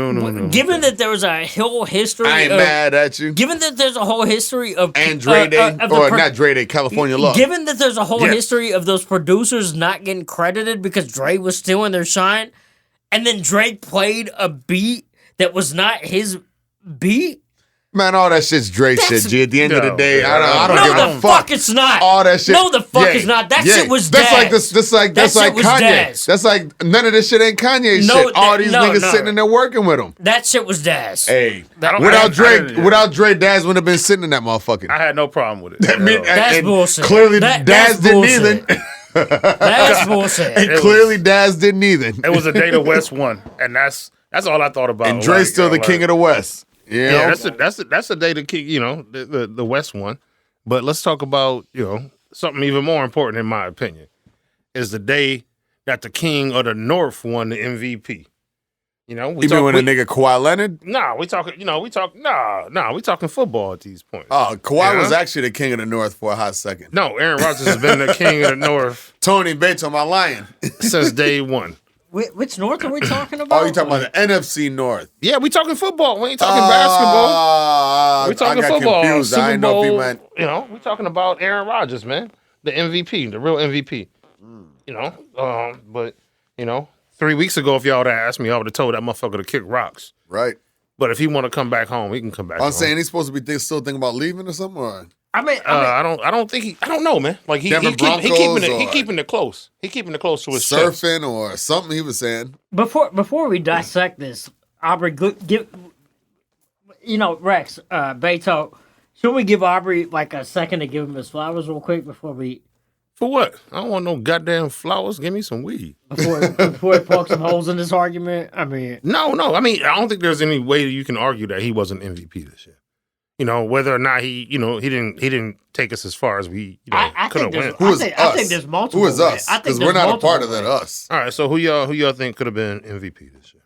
Given that there was a whole history, I ain't mad at you. Given that there's a whole history of and Dre Day, not Dre Day, California Love. Given that there's a whole history of those producers not getting credited because Dre was still in their shine, and then Dre played a beat that was not his beat. Man, all that shit's Dre shit, G. At the end of the day, I don't give a fuck. No, the fuck it's not. All that shit. No, the fuck it's not. That shit was That's Daz. like that's like Kanye. Daz. That's like none of this shit ain't Kanye shit. All these niggas sitting in there working with him. That shit was Daz. Hey, without Dre, Daz wouldn't have been sitting in that motherfucker. I had no problem with it. That's bullshit. Clearly, Daz didn't either. That's bullshit. And clearly, Daz didn't either. It was a day the West won, and that's all I thought about. And Dre's still the king of the West. Yeah, that's the day the king, the West won. But let's talk about something even more important, in my opinion, is the day that the king of the North won the MVP. We mean when a nigga Kawhi Leonard? Nah, we talking football at these points. Oh, Kawhi was actually the king of the North for a hot second. No, Aaron Rodgers has been the king of the North. Tony Bates on my lion since day one. Which North are we talking about? Oh, you talking about the NFC North? Yeah, we talking football. We ain't talking basketball. We talking football. Confused. Super I didn't know if he meant. We talking about Aaron Rodgers, man, the MVP, the real MVP. But 3 weeks ago, if y'all would have asked me, I would have told that motherfucker to kick rocks. Right. But if he want to come back home, he can come back. I'm saying he's supposed to be still thinking about leaving or something. Or? I mean, I don't think I don't know, man. Like he keeping it close. He keeping it close to his surfing chest. Or something he was saying. Before we dissect this, Aubrey, give Rex, Beto, should we give Aubrey like a second to give him his flowers real quick before we? For what? I don't want no goddamn flowers. Give me some weed. Before he pokes some holes in this argument. I mean, no. I mean, I don't think there's any way that you can argue that he wasn't MVP this year. Whether or not he didn't take us as far as we could have went. I think there's multiple. Who is us? Because we're not a part of that. Us. All right. So who y'all think could have been MVP this year?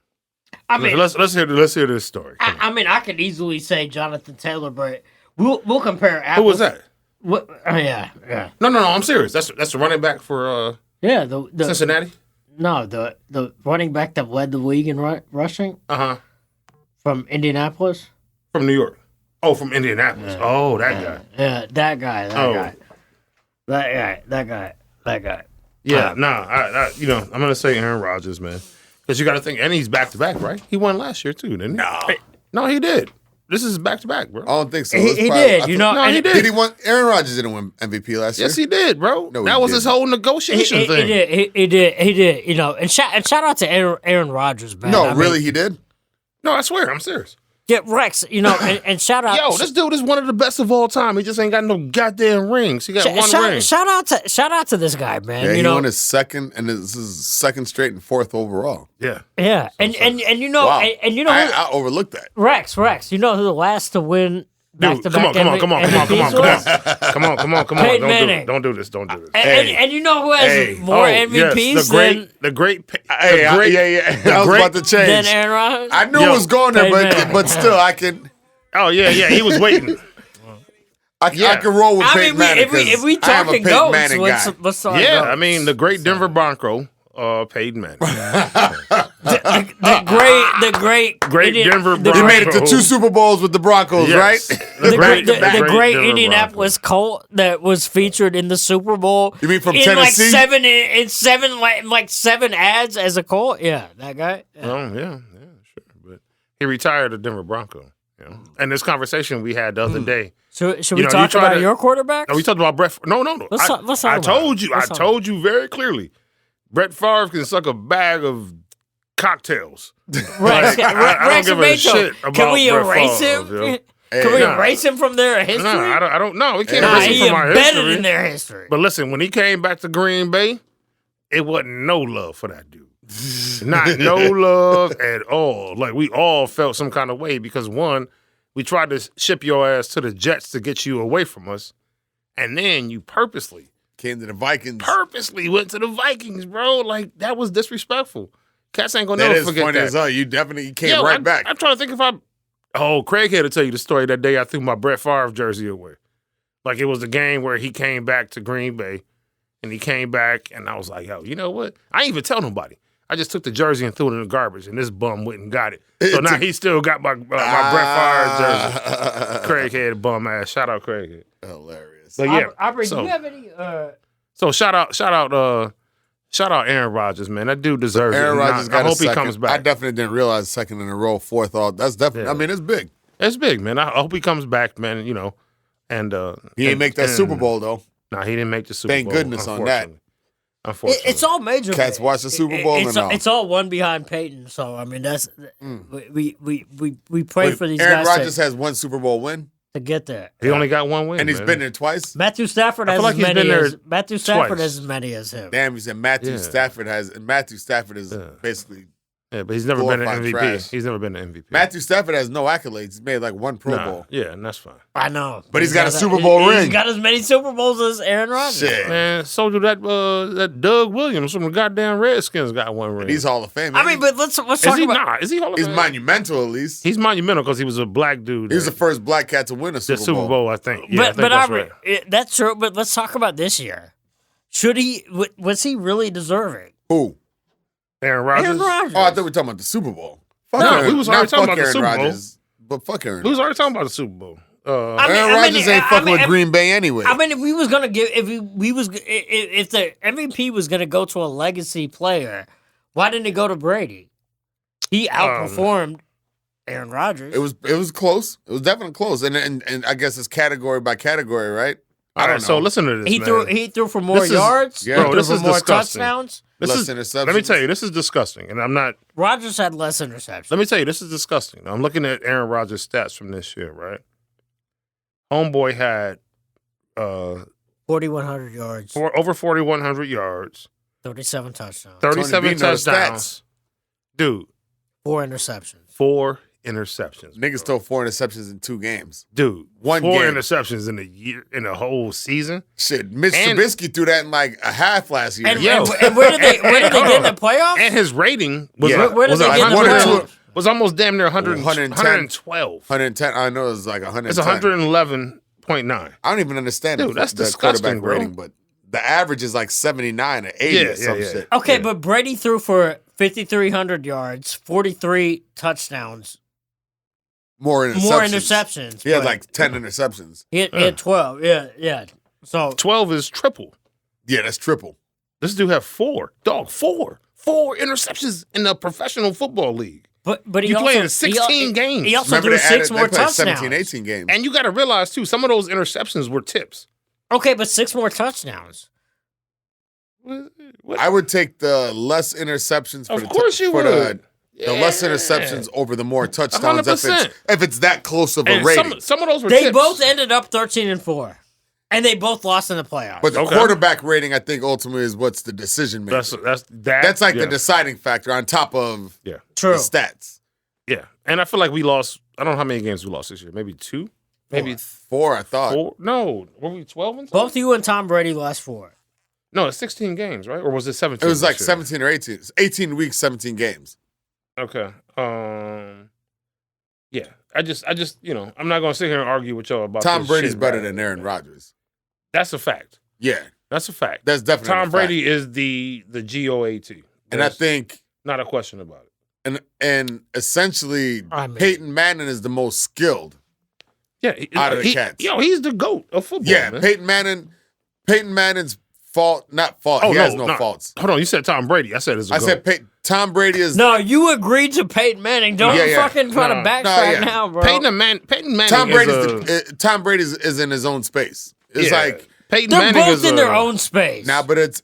I mean, let's hear this story. I mean, I could easily say Jonathan Taylor, but we'll compare apples. Who was that? What? Yeah. No. I'm serious. That's the running back for the Cincinnati. No, the running back that led the league in rushing. From Indianapolis. From New York. Oh, from Indianapolis. Yeah. Oh, that guy. Yeah, that guy. That guy. Yeah, I'm gonna say Aaron Rodgers, man, because you got to think, and he's back to back, right? He won last year too, didn't he? No, he did. This is back to back, bro. I don't think so. He did, you know. No, he did. Did he win? Aaron Rodgers didn't win MVP last year. Yes, he did, bro. No, that was his whole negotiation thing. He did. You know, and shout out to Aaron Rodgers, man. No, really, he did. No, I swear, I'm serious. Yeah, Rex, you know, and shout out. Yo, this dude is one of the best of all time. He just ain't got no goddamn rings. He got one ring. Shout out to this guy, man. Yeah, you he know, won his second, and this is his second straight and fourth overall. Yeah. Yeah, and you know, Wow. and you know, I overlooked that. Rex, you know who the last to win back to back? Come on. Peyton Manning. Don't do this. And you know who has more MVPs the great. I was about to change. than Aaron Rodgers? I knew it was going there, but still, I can. Oh yeah, he was waiting. I can roll with Peyton Manning. If we talking goats, let's talk Yeah, goats. I mean the great Denver Bronco, Peyton Manning. the great Denver Bronco. He made it to 2 Super Bowls with the Broncos, right? The great Denver Indianapolis Colt that was featured in the Super Bowl. You mean from in Tennessee? Like seven ads as a Colt? Yeah, that guy. Yeah. Oh yeah, sure. But he retired a Denver Bronco. You know, and this conversation we had the other day. Should we talk about your quarterback? No, we talked about Brett. No. Let's talk I about told you very clearly. Brett Favre can suck a bag of cocktails. Rex, I don't give a shit about can we Brett erase Favre, him? yo. Can we erase him from their history? No, I don't know. We can't Nah, erase he him from our embedded history. in their history. But listen, when he came back to Green Bay, it wasn't no love for that dude. Not no love at all. Like, we all felt some kind of way because, one, we tried to ship your ass to the Jets to get you away from us, and then you purposely Came to the Vikings. Purposely went to the Vikings, bro. Like, that was disrespectful. Cats ain't gonna That never is forget funny that. as hell. You definitely came right back. I'm trying to think if Craig had to tell you the story that day I threw my Brett Favre jersey away. Like, it was the game where he came back to Green Bay, and he came back, and I was like, yo, you know what? I ain't even tell nobody. I just took the jersey and threw it in the garbage, and this bum went and got it. So now he still got my Brett Favre jersey. Craighead bum ass. Shout out Craighead. Hilarious. But yeah, Aubrey, do you have any? So shout out Aaron Rodgers, man. That dude deserves Aaron it. Rodgers got I hope a second. he comes back. I definitely didn't realize second in a row, fourth all. That's definitely. Yeah. I mean, it's big. It's big, man. I hope he comes back, man. You know, and He ain't make that Super Bowl though. Nah, he didn't make the Super Thank Bowl. goodness on that. Unfortunately, It's all major. Cats watch the Super Bowl and all. It's all one behind Peyton. So I mean, that's we pray for these Aaron guys Rodgers has one Super Bowl win, to get there. He only got one win, and he's man. been there twice. Matthew Stafford has feel like as he's many been there as Matthew Stafford twice. has as many as him. Damn, you said Matthew Stafford has. And Matthew Stafford is basically. Yeah, but he's never been an glorified MVP. trash. He's never been an MVP. Matthew Stafford has no accolades. He's made like one Pro Bowl. Yeah, and that's fine. I know, But he's got a Super Bowl He's ring. got as many Super Bowls as Aaron Rodgers. Shit. Man, so do that Doug Williams from the goddamn Redskins got one ring. He's Hall of Fame. I mean, but let's is talk he about. not? Is he Hall of he's Fame? monumental at least. He's monumental because he was a black dude. He was the first black cat to win a the Super Bowl, I think. Yeah, I think but that's Aubrey, right. that's true. But let's talk about this year. Should he? Was he really deserving? Who? Aaron Rodgers. Aaron Rodgers. Oh, I thought we were talking about the Super Bowl. Fuck No, Aaron, we was already not talking fuck about the Aaron Super Bowl. Rodgers, but fuck Aaron. We was already talking about the Super Bowl. Aaron Rodgers ain't fucking with Green Bay anyway. I mean, if we was gonna give, if the MVP was gonna go to a legacy player, why didn't it go to Brady? He outperformed Aaron Rodgers. It was close. It was definitely close, and I guess it's category by category, right? All right, so listen to this. He threw for more This is- yards. yeah. He Bro, threw this for is more disgusting. touchdowns. Less interceptions. Let me tell you, this is disgusting, and I'm not. Rodgers had less interceptions. Let me tell you, this is disgusting. I'm looking at Aaron Rodgers' stats from this year, right? Homeboy had 4,100 yards, over 4,100 yards, 37 touchdowns, 37 Tony B know the touchdowns. Dude, 4 interceptions. 4 interceptions. Niggas throw 4 interceptions in 2 games. Dude, One 4 game. interceptions in a year, in a whole season. Shit, Mitch And- Trubisky threw that in like a half last year. And, Yo. and where did they get in the playoffs? And his rating was Yeah. Where did was they get in the 100 playoffs? was almost damn near 100, 110. 112. 110. I know it's like 110. It's 111.9. I don't even understand Dude, that's the disgusting, quarterback bro. rating, but the average is like 79 or 80 or some shit. Okay, but Brady threw for 5,300 yards, 43 touchdowns, More interceptions. more interceptions. He had but like 10 interceptions. he had 12. Yeah. So 12 is triple. Yeah, that's triple. This dude had 4. Dog, 4. 4 interceptions in the professional football league. But he You also, playing 16 games. He also Remember threw they 6 added, more they played touchdowns. 17, 18 games. And you got to realize, too, some of those interceptions were tips. Okay, but 6 more touchdowns. What? I would take the less interceptions. Of course you would. The less interceptions over the more touchdowns 100%. if it's that close of a And rating. some of those were They tips. both ended up 13-4. And they both lost in the playoffs. But the Okay. quarterback rating, I think, ultimately is what's the decision maker. That's Like yeah. the deciding factor on top of Yeah. True. the stats. Yeah. And I feel like we lost, I don't know how many games we lost this year. Maybe 2? Maybe 4, I thought. 4? No. Were we 12 and Both you and Tom Brady lost 4. No, it's 16 games, right? Or was it 17? It was like this year? 17 or 18. 18 weeks, 17 games. Okay. Yeah. I just, I'm not going to sit here and argue with y'all about Tom this Brady's shit, better right? than Aaron Rodgers. That's a fact. Yeah, That's a fact. that's definitely Tom a fact. Brady is the GOAT. And I There's think, not a question about it. and essentially, I mean- Peyton Manning is the most skilled. Yeah, Out of the cats. he's the GOAT of football. Yeah, man. Peyton Manning's not fault. Oh, He has no faults. Hold on, you said Tom Brady. I said it's a I GOAT. said Tom Brady is. No, you agreed to Peyton Manning. Don't fucking try to No. backtrack now, bro. Peyton Manning. Tom Brady is in his own space. It's like Peyton They're Manning both is in their own space. now, but it's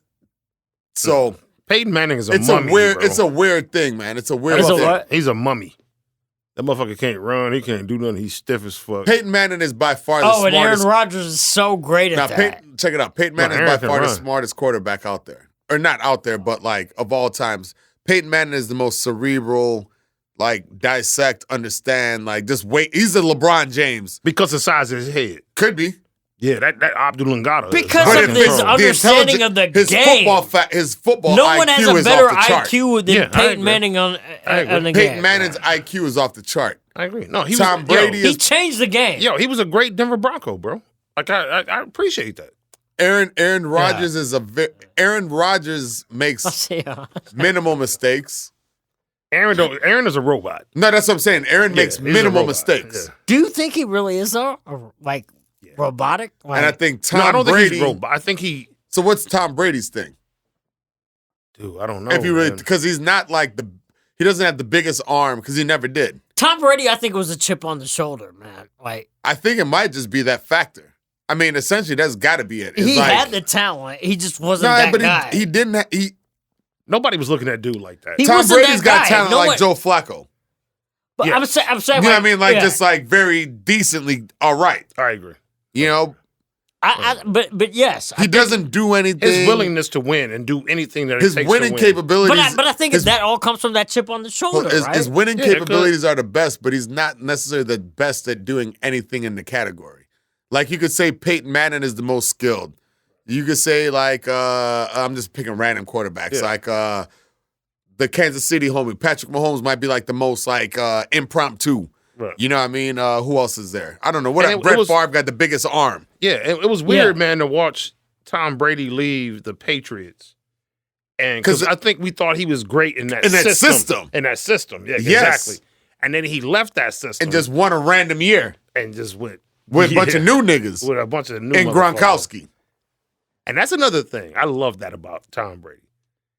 so Peyton Manning is a it's mummy. a weird bro. it's a weird thing, man. It's a weird It's a thing. what? He's a mummy. That motherfucker can't run. He can't do nothing. He's stiff as fuck. Peyton Manning is by far the Oh, and Aaron smartest. Rodgers is so great at Now, that. check it out. Peyton Manning Aaron is by can far the run. smartest quarterback out there, or not out there, but like of all times. Peyton Manning is the most cerebral, like dissect, understand, like just wait. He's the LeBron James. Because the size of his head. Could be. Yeah, that Abdul Ngata. Because is of out his control. understanding of the his game. His football No IQ one has a is better off the chart. IQ than Yeah, I Peyton agree. Manning on agree. the Peyton game. Manning's IQ is off the chart. I agree. No, he Tom was, Brady He is changed the game. he was a great Denver Bronco, bro. Like I appreciate that. Aaron Rodgers is Aaron Rodgers makes Yeah. minimal mistakes. Aaron is a robot. No, that's what I'm saying. Aaron makes he's a minimal robot. mistakes. Yeah. Do you think he really is though? Or, like robotic? Like, And I think Tom No, I don't Brady. think he's robot. I think So what's Tom Brady's thing? dude, I don't know. If you really, man. because he's not like he doesn't have the biggest arm because he never did. Tom Brady, I think, was a chip on the shoulder, man. Like I think it might just be that factor. I mean, essentially, that's got to be it. It's he like, had the talent, he just wasn't nah, that but guy. he didn't. Nobody was looking at dude like that. He Tom wasn't Brady's that got guy. talent No like one- Joe Flacco. But Yeah. I'm saying, You know what I mean? Like yeah. just like very decently, all right. I agree. You know, but yes, he doesn't do anything. His willingness to win and do anything that his it takes winning to win. capabilities. But I think his, that all comes from that chip on the shoulder, right? his winning Yeah, it capabilities are the best, but he's not necessarily the best at doing anything in the category. Like you could say Peyton Manning is the most skilled. You could say like I'm just picking random quarterbacks. Yeah. Like the Kansas City homie Patrick Mahomes might be like the most like impromptu. Right. You know what I mean? Who else is there? I don't know. What And it Brett was- Favre got the biggest arm. Yeah, it was weird, Yeah. man, to watch Tom Brady leave the Patriots. And because 'Cause I think we thought he was great in that in that system. system. In that system. Yeah, Yes. exactly. And then he left that system And just won a random year and just went with a bunch of Yeah. new niggas with a bunch of new and motherfuckers. Gronkowski. And that's another thing. I love that about Tom Brady.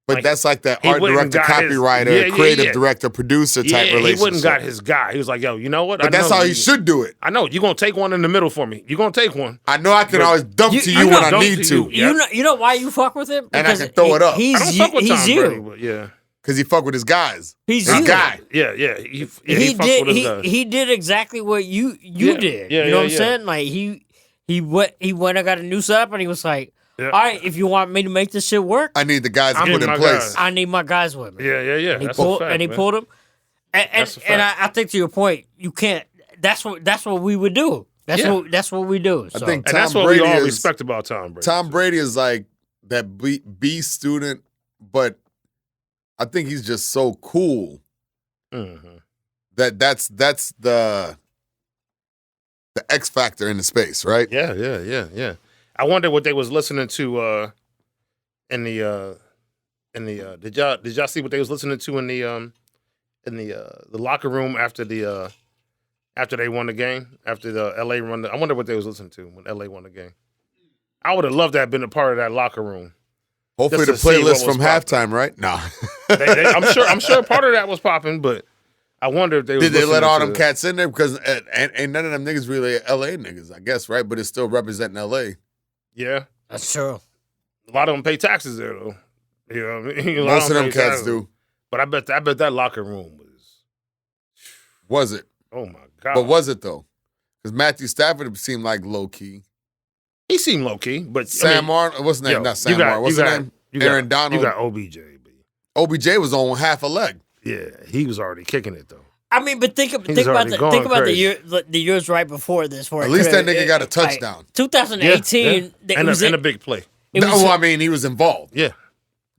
But Like, that's like that he art went and director, got his- copywriter, yeah, creative yeah. director, producer type Yeah, relationship. he wouldn't got his guy. He was like, yo, you know what? But that's know how he you- should do it. I know. You're going to take one in the middle for me. You're going to take one. I know I can But- always dump You- to I you know, when I dump need to to you. Yeah. You know why you fuck with him? And I Because can throw it up. He's I don't you. fuck with He's Tom you. Brady, but yeah. because he fuck with his guys. He's His you. guy. Yeah, yeah. He fucks He with his guys. he did exactly what you Yeah. did. Yeah, you know yeah, what I'm yeah. saying? Like he went and got a new setup and he was like, Yeah. all right, if you want me to make this shit work, I need the guys to I'm put with in my place. guys. I need my guys with me. Yeah, yeah, yeah. And he That's pulled a fact, and he man. pulled him. And That's a I think to your point, you can't. That's what we would do. That's Yeah. what we do. I So. think And that's Tom what Brady we all is. respect about Tom Brady. Tom Brady is like that B student, but I think he's just so cool Mhm. that's the X factor in the space, right? Yeah, yeah, yeah, yeah. I wonder what they was listening to in the did y'all see what they was listening to in the locker room after they won the game, after the LA run? I wonder what they was listening to when LA won the game. I would have loved to have been a part of that locker room. Hopefully Just the to see what playlist was from halftime, right? No. I'm sure part of that was popping, but I wonder if they did they let all to, them cats in there because ain't none of them niggas really L.A. niggas, I guess, right? But it's still representing L.A. Yeah, That's true. a lot of them pay taxes there though. You know what I mean? Most of them cats do. But I bet that locker room was it? Oh my god! But was it though? Because Matthew Stafford seemed like low key. He seemed low key, but Sam Arnold, what's his name? Not Sam Arnold. What's his name? Aaron Donald. You got OBJ. OBJ was on half a leg. Yeah, he was already kicking it though. I mean, but think about the years right before this. Where at least that nigga got a touchdown. Like, 2018, and a big play. I mean, he was involved. Yeah.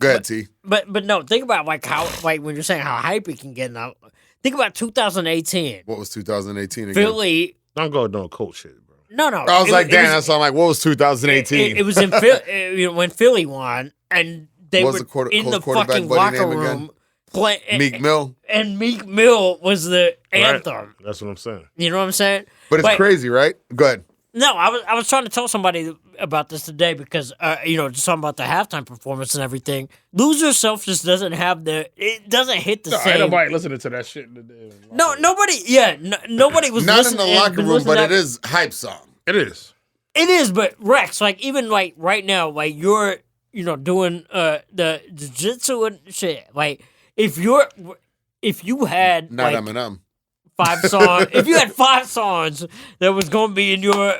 Go ahead, T. But no, think about like how when you're saying how hype it can get now. Think about 2018. What was 2018 again? Philly. Don't go doing coach shit, bro. No. I was like, damn. So I'm like, what was 2018? It was in Philly when Philly won, and they were in the fucking locker room playing. Meek Mill. And Meek Mill was the anthem. Right. That's what I'm saying. You know what I'm saying? But it's crazy, right? Go ahead. No, I was trying to tell somebody about this today because just talking about the halftime performance and everything. Lose Yourself just doesn't have it doesn't hit the same. Ain't nobody listening to that shit. No, nobody. Yeah, nobody was not listening, in the locker room, but it is hype song. It is. It is, but Rex, like even like right now, like you're doing the Jiu-Jitsu and shit. Like if you had not like, Eminem. 5 songs. If you had 5 songs that was gonna be in your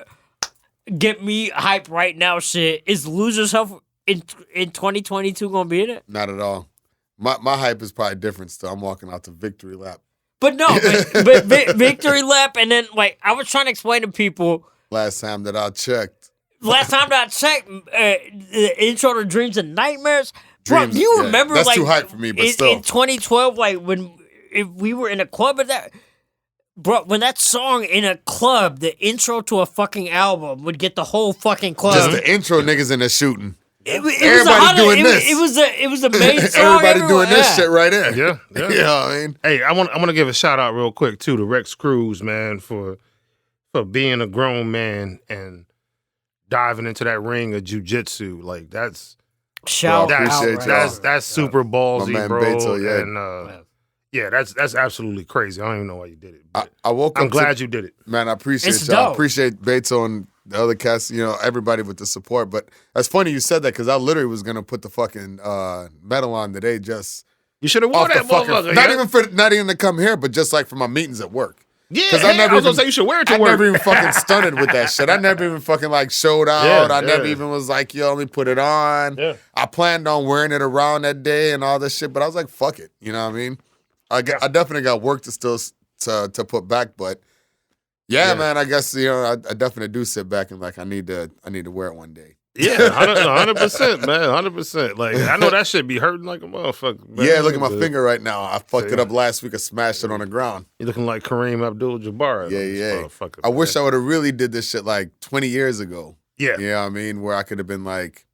get me hype right now shit, is Lose Yourself in 2022 gonna be in it? Not at all. My hype is probably different still. I'm walking out to Victory Lap. But no, but Victory Lap, and then like I was trying to explain to people. Last time that I checked, the intro to Dreams and Nightmares. Bro, do you remember that's like too hype for me, but still in 2012, like if we were in a club at that. Bro, when that song in a club, the intro to a fucking album would get the whole fucking club. Just the intro, niggas in there shooting. Everybody doing this. It was the main song. Everybody doing this shit right there. Yeah. You know what I mean? Hey, I want to give a shout out real quick too to Rex Cruz, man, for being a grown man and diving into that ring of jiu-jitsu. Like that's that's super ballsy, my man bro. Beto, yeah. And yeah, that's absolutely crazy. I don't even know why you did it. I woke up. I'm glad you did it, man. I appreciate It's y'all. I dope. appreciate Beto and the other cast. Everybody with the support. But that's funny you said that because I literally was gonna put the fucking medal on today. Just you should have worn that motherfucker. Not even to come here, but just like for my meetings at work. Yeah, I was gonna say you should wear it to work. I never even fucking stunted with that shit. I never even fucking like showed out. I never even was like, yo, let me put it on. Yeah. I planned on wearing it around that day and all this shit, but I was like, fuck it. You know what I mean? I definitely got work to still to put back, but yeah, man, I guess I definitely do sit back and like I need to wear it one day. Yeah, 100%, man, 100%. Like I know that shit be hurting like a motherfucker. Man. Yeah, look at my finger right now. I fucked it up last week. I smashed it on the ground. You're looking like Kareem Abdul-Jabbar. Yeah. I wish I would have really did this shit like 20 years ago. Yeah, you know what I mean, where I could have been like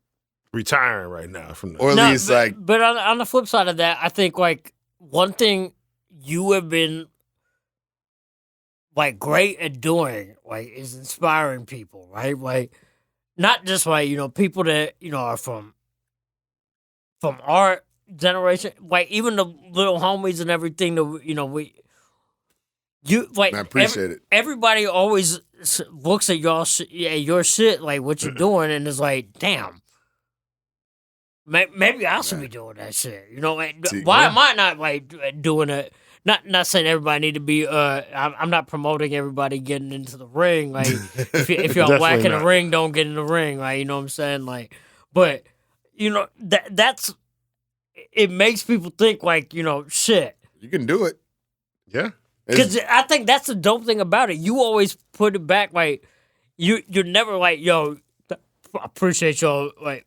retiring right now from that. Or at least like. But on the flip side of that, I think like. One thing you have been like great at doing, like, is inspiring people, right? Like, not just like people that are from our generation, like even the little homies and everything. I appreciate it. Everybody always looks at your shit, like what you're doing, and is like, damn. Maybe I should be doing that shit. Why am I not like doing it? Not saying everybody need to be. I'm not promoting everybody getting into the ring. Like if you're whack in the ring, don't get in the ring. Like you know what I'm saying. Like, but that's it makes people think like shit. You can do it. Yeah, because I think that's the dope thing about it. You always put it back like you're never like yo. I appreciate y'all like.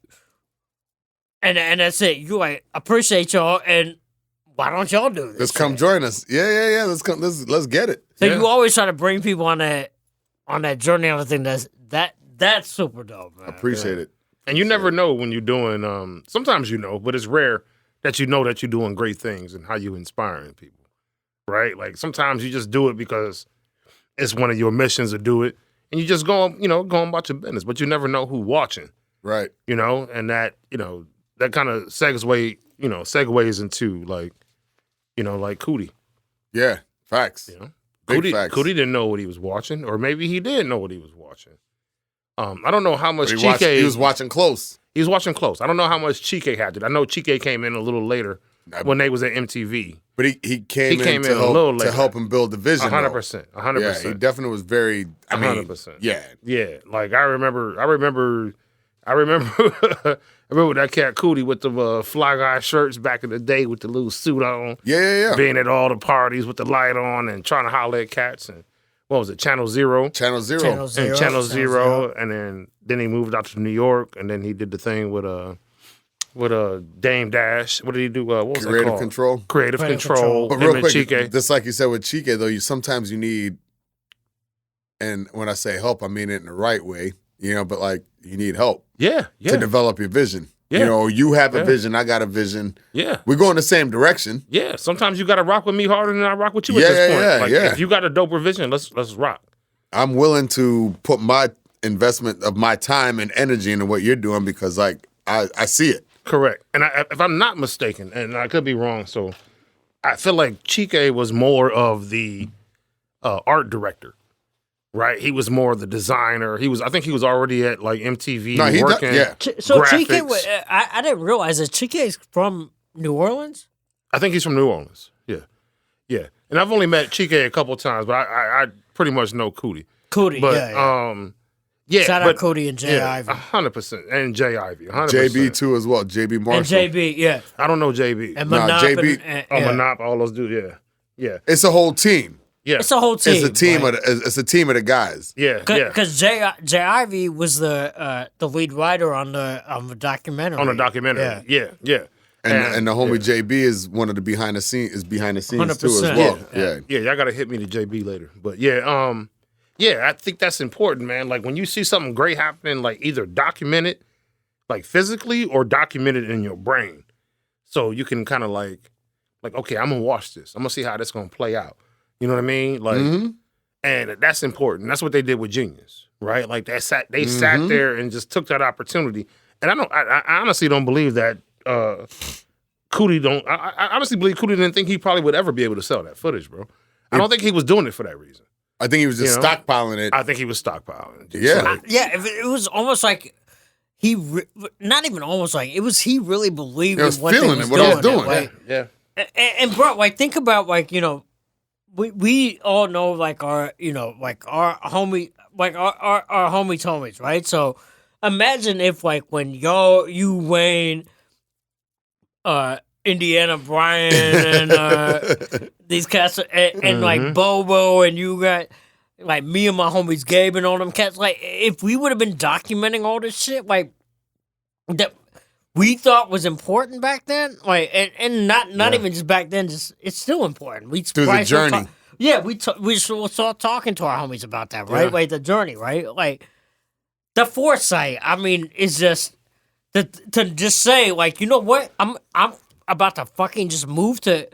And that's it. You like appreciate y'all, and why don't y'all do this? Let's come join us. Yeah. Let's come. Let's get it. So you always try to bring people on that journey. On the thing that's super dope, man. I appreciate it. And you never know when you're doing. Sometimes but it's rare that you know that you're doing great things and how you inspiring people, right? Like sometimes you just do it because it's one of your missions to do it, and you just go about your business. But you never know who's watching, right? And that that kind of segues into like Coodie. Yeah. Facts. You know, Big facts. Coodie didn't know what he was watching, or maybe he did know what he was watching. I don't know how much But Chike. he was watching close. He was watching close. I don't know how much Chike had to. I know Chike came in a little later when they was at MTV. But he came in to help him build the vision. 100%. 100%. Yeah, he definitely was very. 100%. Yeah. Yeah. Like I remember I remember that cat Coodie with the fly guy shirts back in the day with the little suit on. Yeah. Being at all the parties with the light on and trying to holler at cats and what was it, Channel Zero? Channel Zero. And Channel Zero. And then he moved out to New York and then he did the thing with Dame Dash. What did he do? What was Creative that called? Control. Creative Control. But real quick, just like you said with Chike, though, sometimes you need, and when I say help, I mean it in the right way, but like you need help to develop your vision. Yeah. You have a vision, I got a vision. Yeah. We go in the same direction. Yeah. Sometimes you got to rock with me harder than I rock with you at this point. If you got a doper vision, let's rock. I'm willing to put my investment of my time and energy into what you're doing because like I see it. Correct. And if I'm not mistaken, and I could be wrong, so I feel like Chike was more of the art director, right? He was more the designer. I think he was already at like MTV working. So graphics. Chike, I didn't realize that Chike is from New Orleans. I think he's from New Orleans. Yeah. And I've only met Chike a couple times, but I pretty much know Coodie. But, shout out Coodie and Jay Ivy. 100%. And Jay Ivy. 100%. JB too as well. JB Marshall. And JB, yeah. I don't know JB. And Manop. JB. Manop, all those dudes, yeah. It's a whole team. Yeah. It's a whole team. It's a team of the guys. Yeah. Because Jay Ivy was the lead writer on the documentary. On the documentary. Yeah. And the homie JB is one of the behind the scenes 100%. Too as well. Yeah, y'all gotta hit me to JB later. But I think that's important, man. Like when you see something great happening, like either document it like physically or document it in your brain. So you can kind of like, okay, I'm gonna watch this. I'm gonna see how this gonna play out. You know what I mean? Like and that's important. That's what they did with Jeen-Yuhs, right? Like they sat there and just took that opportunity. And I honestly don't believe that Coodie I honestly believe Coodie didn't think he probably would ever be able to sell that footage, bro. I don't think he was doing it for that reason. I think he was just stockpiling it. I think he was stockpiling it. It was almost like not even almost like, it was he really believed in what he was doing. Like, and bro, like think about like, we all know like our homie, like our homies, right? So imagine if like when you Wayne, Indiana Bryan and these cats and like Bobo and you got like me and my homies Gabe and all them cats, like if we would have been documenting all this shit like that we thought was important back then, like and not even just back then, just it's still important. We through the journey. We start talking to our homies about that, right? Like the journey, right? Like the foresight. I mean, is just to just say like, you know what? I'm about to fucking just move to.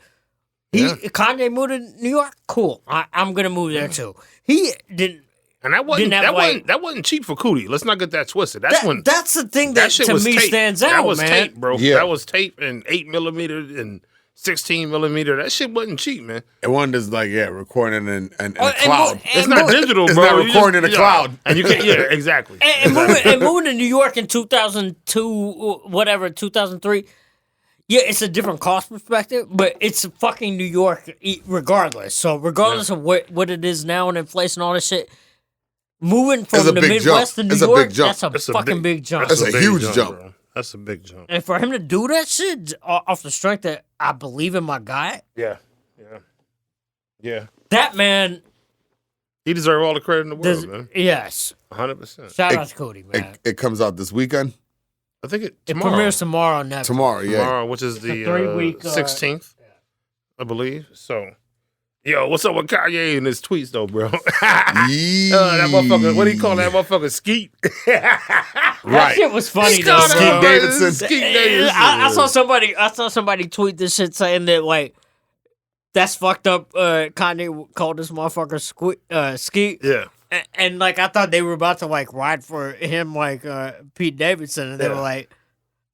Kanye moved to New York. Cool. I'm gonna move there too. He didn't. And that wasn't cheap for Coodie. Let's not get that twisted. That's the thing that to me tape. stands out. That was man. tape, bro. Yeah. That was tape and 8mm and 16mm. That shit wasn't cheap, man. And one is like recording in a cloud. It's not digital, bro. It's not recording in a cloud. And you can exactly. And moving to New York in 2002, whatever, 2003. Yeah, it's a different cost perspective, but it's fucking New York regardless. So regardless of what it is now and inflation and all this shit, moving from the Midwest to New York, that's a fucking big jump. That's a huge jump. Bro. That's a big jump. And for him to do that shit off the strength that I believe in my guy. Yeah. That man. He deserves all the credit in the world, man. Yes. 100%. Shout out to Coodie, man. It comes out this weekend. I think it premieres tomorrow on Netflix. Tomorrow, which is the 3-week 16th, I believe. So, what's up with Kanye and his tweets, though, bro? That motherfucker, what do you call that motherfucker? Skeet. That shit was funny, though. Skeet Davidson. Skeet Davidson. I saw somebody tweet this shit saying that, like, that's fucked up. Kanye called this motherfucker Skeet. Yeah. And like I thought they were about to like ride for him like Pete Davidson, and they were like,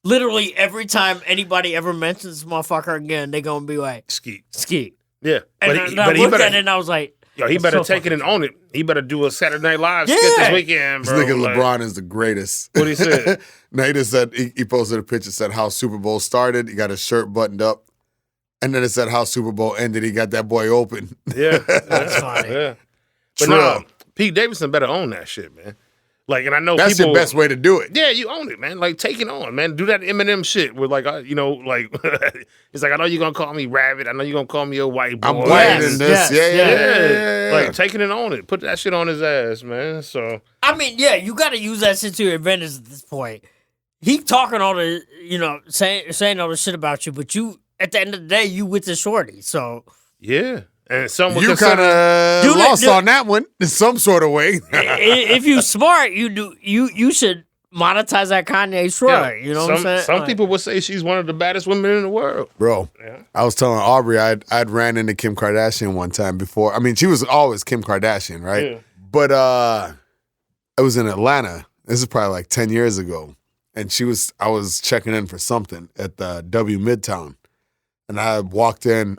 literally every time anybody ever mentions this motherfucker again, they gonna be like Skeet. Yeah, And I looked at it and I was like, yo, he better take it and own it. He better do a Saturday Night Live skit this weekend, This bro. nigga Like, LeBron is the greatest. What he said? No, he just said, he posted a picture, said how Super Bowl started. He got his shirt buttoned up. And then it said how Super Bowl ended. He got that boy open. Yeah. that's funny. Yeah. But True. no, Pete Davidson better own that shit, man. Like, and I know That's people, your best way to do it. Yeah, you own it, man. Like, take it on, man. Do that Eminem shit with, like, you know, like, it's like, I know you're going to call me Rabbit. I know you're going to call me a white boy. I'm whiter than this. Yeah. Like, taking it on it. Put that shit on his ass, man. So. I mean, yeah, you got to use that shit to your advantage at this point. He talking all the, you know, saying all the shit about you, but you, at the end of the day, you with the shorty, so. Yeah. And someone You kind of lost on that one in some sort of way. If you smart, you should monetize that Kanye short. You know what I'm saying? Some Like, people would say she's one of the baddest women in the world. Bro, I was telling Aubrey I'd ran into Kim Kardashian one time before. I mean, she was always Kim Kardashian, right? Yeah. But it was in Atlanta. This is probably like 10 years ago. And I was checking in for something at the W Midtown. And I walked in,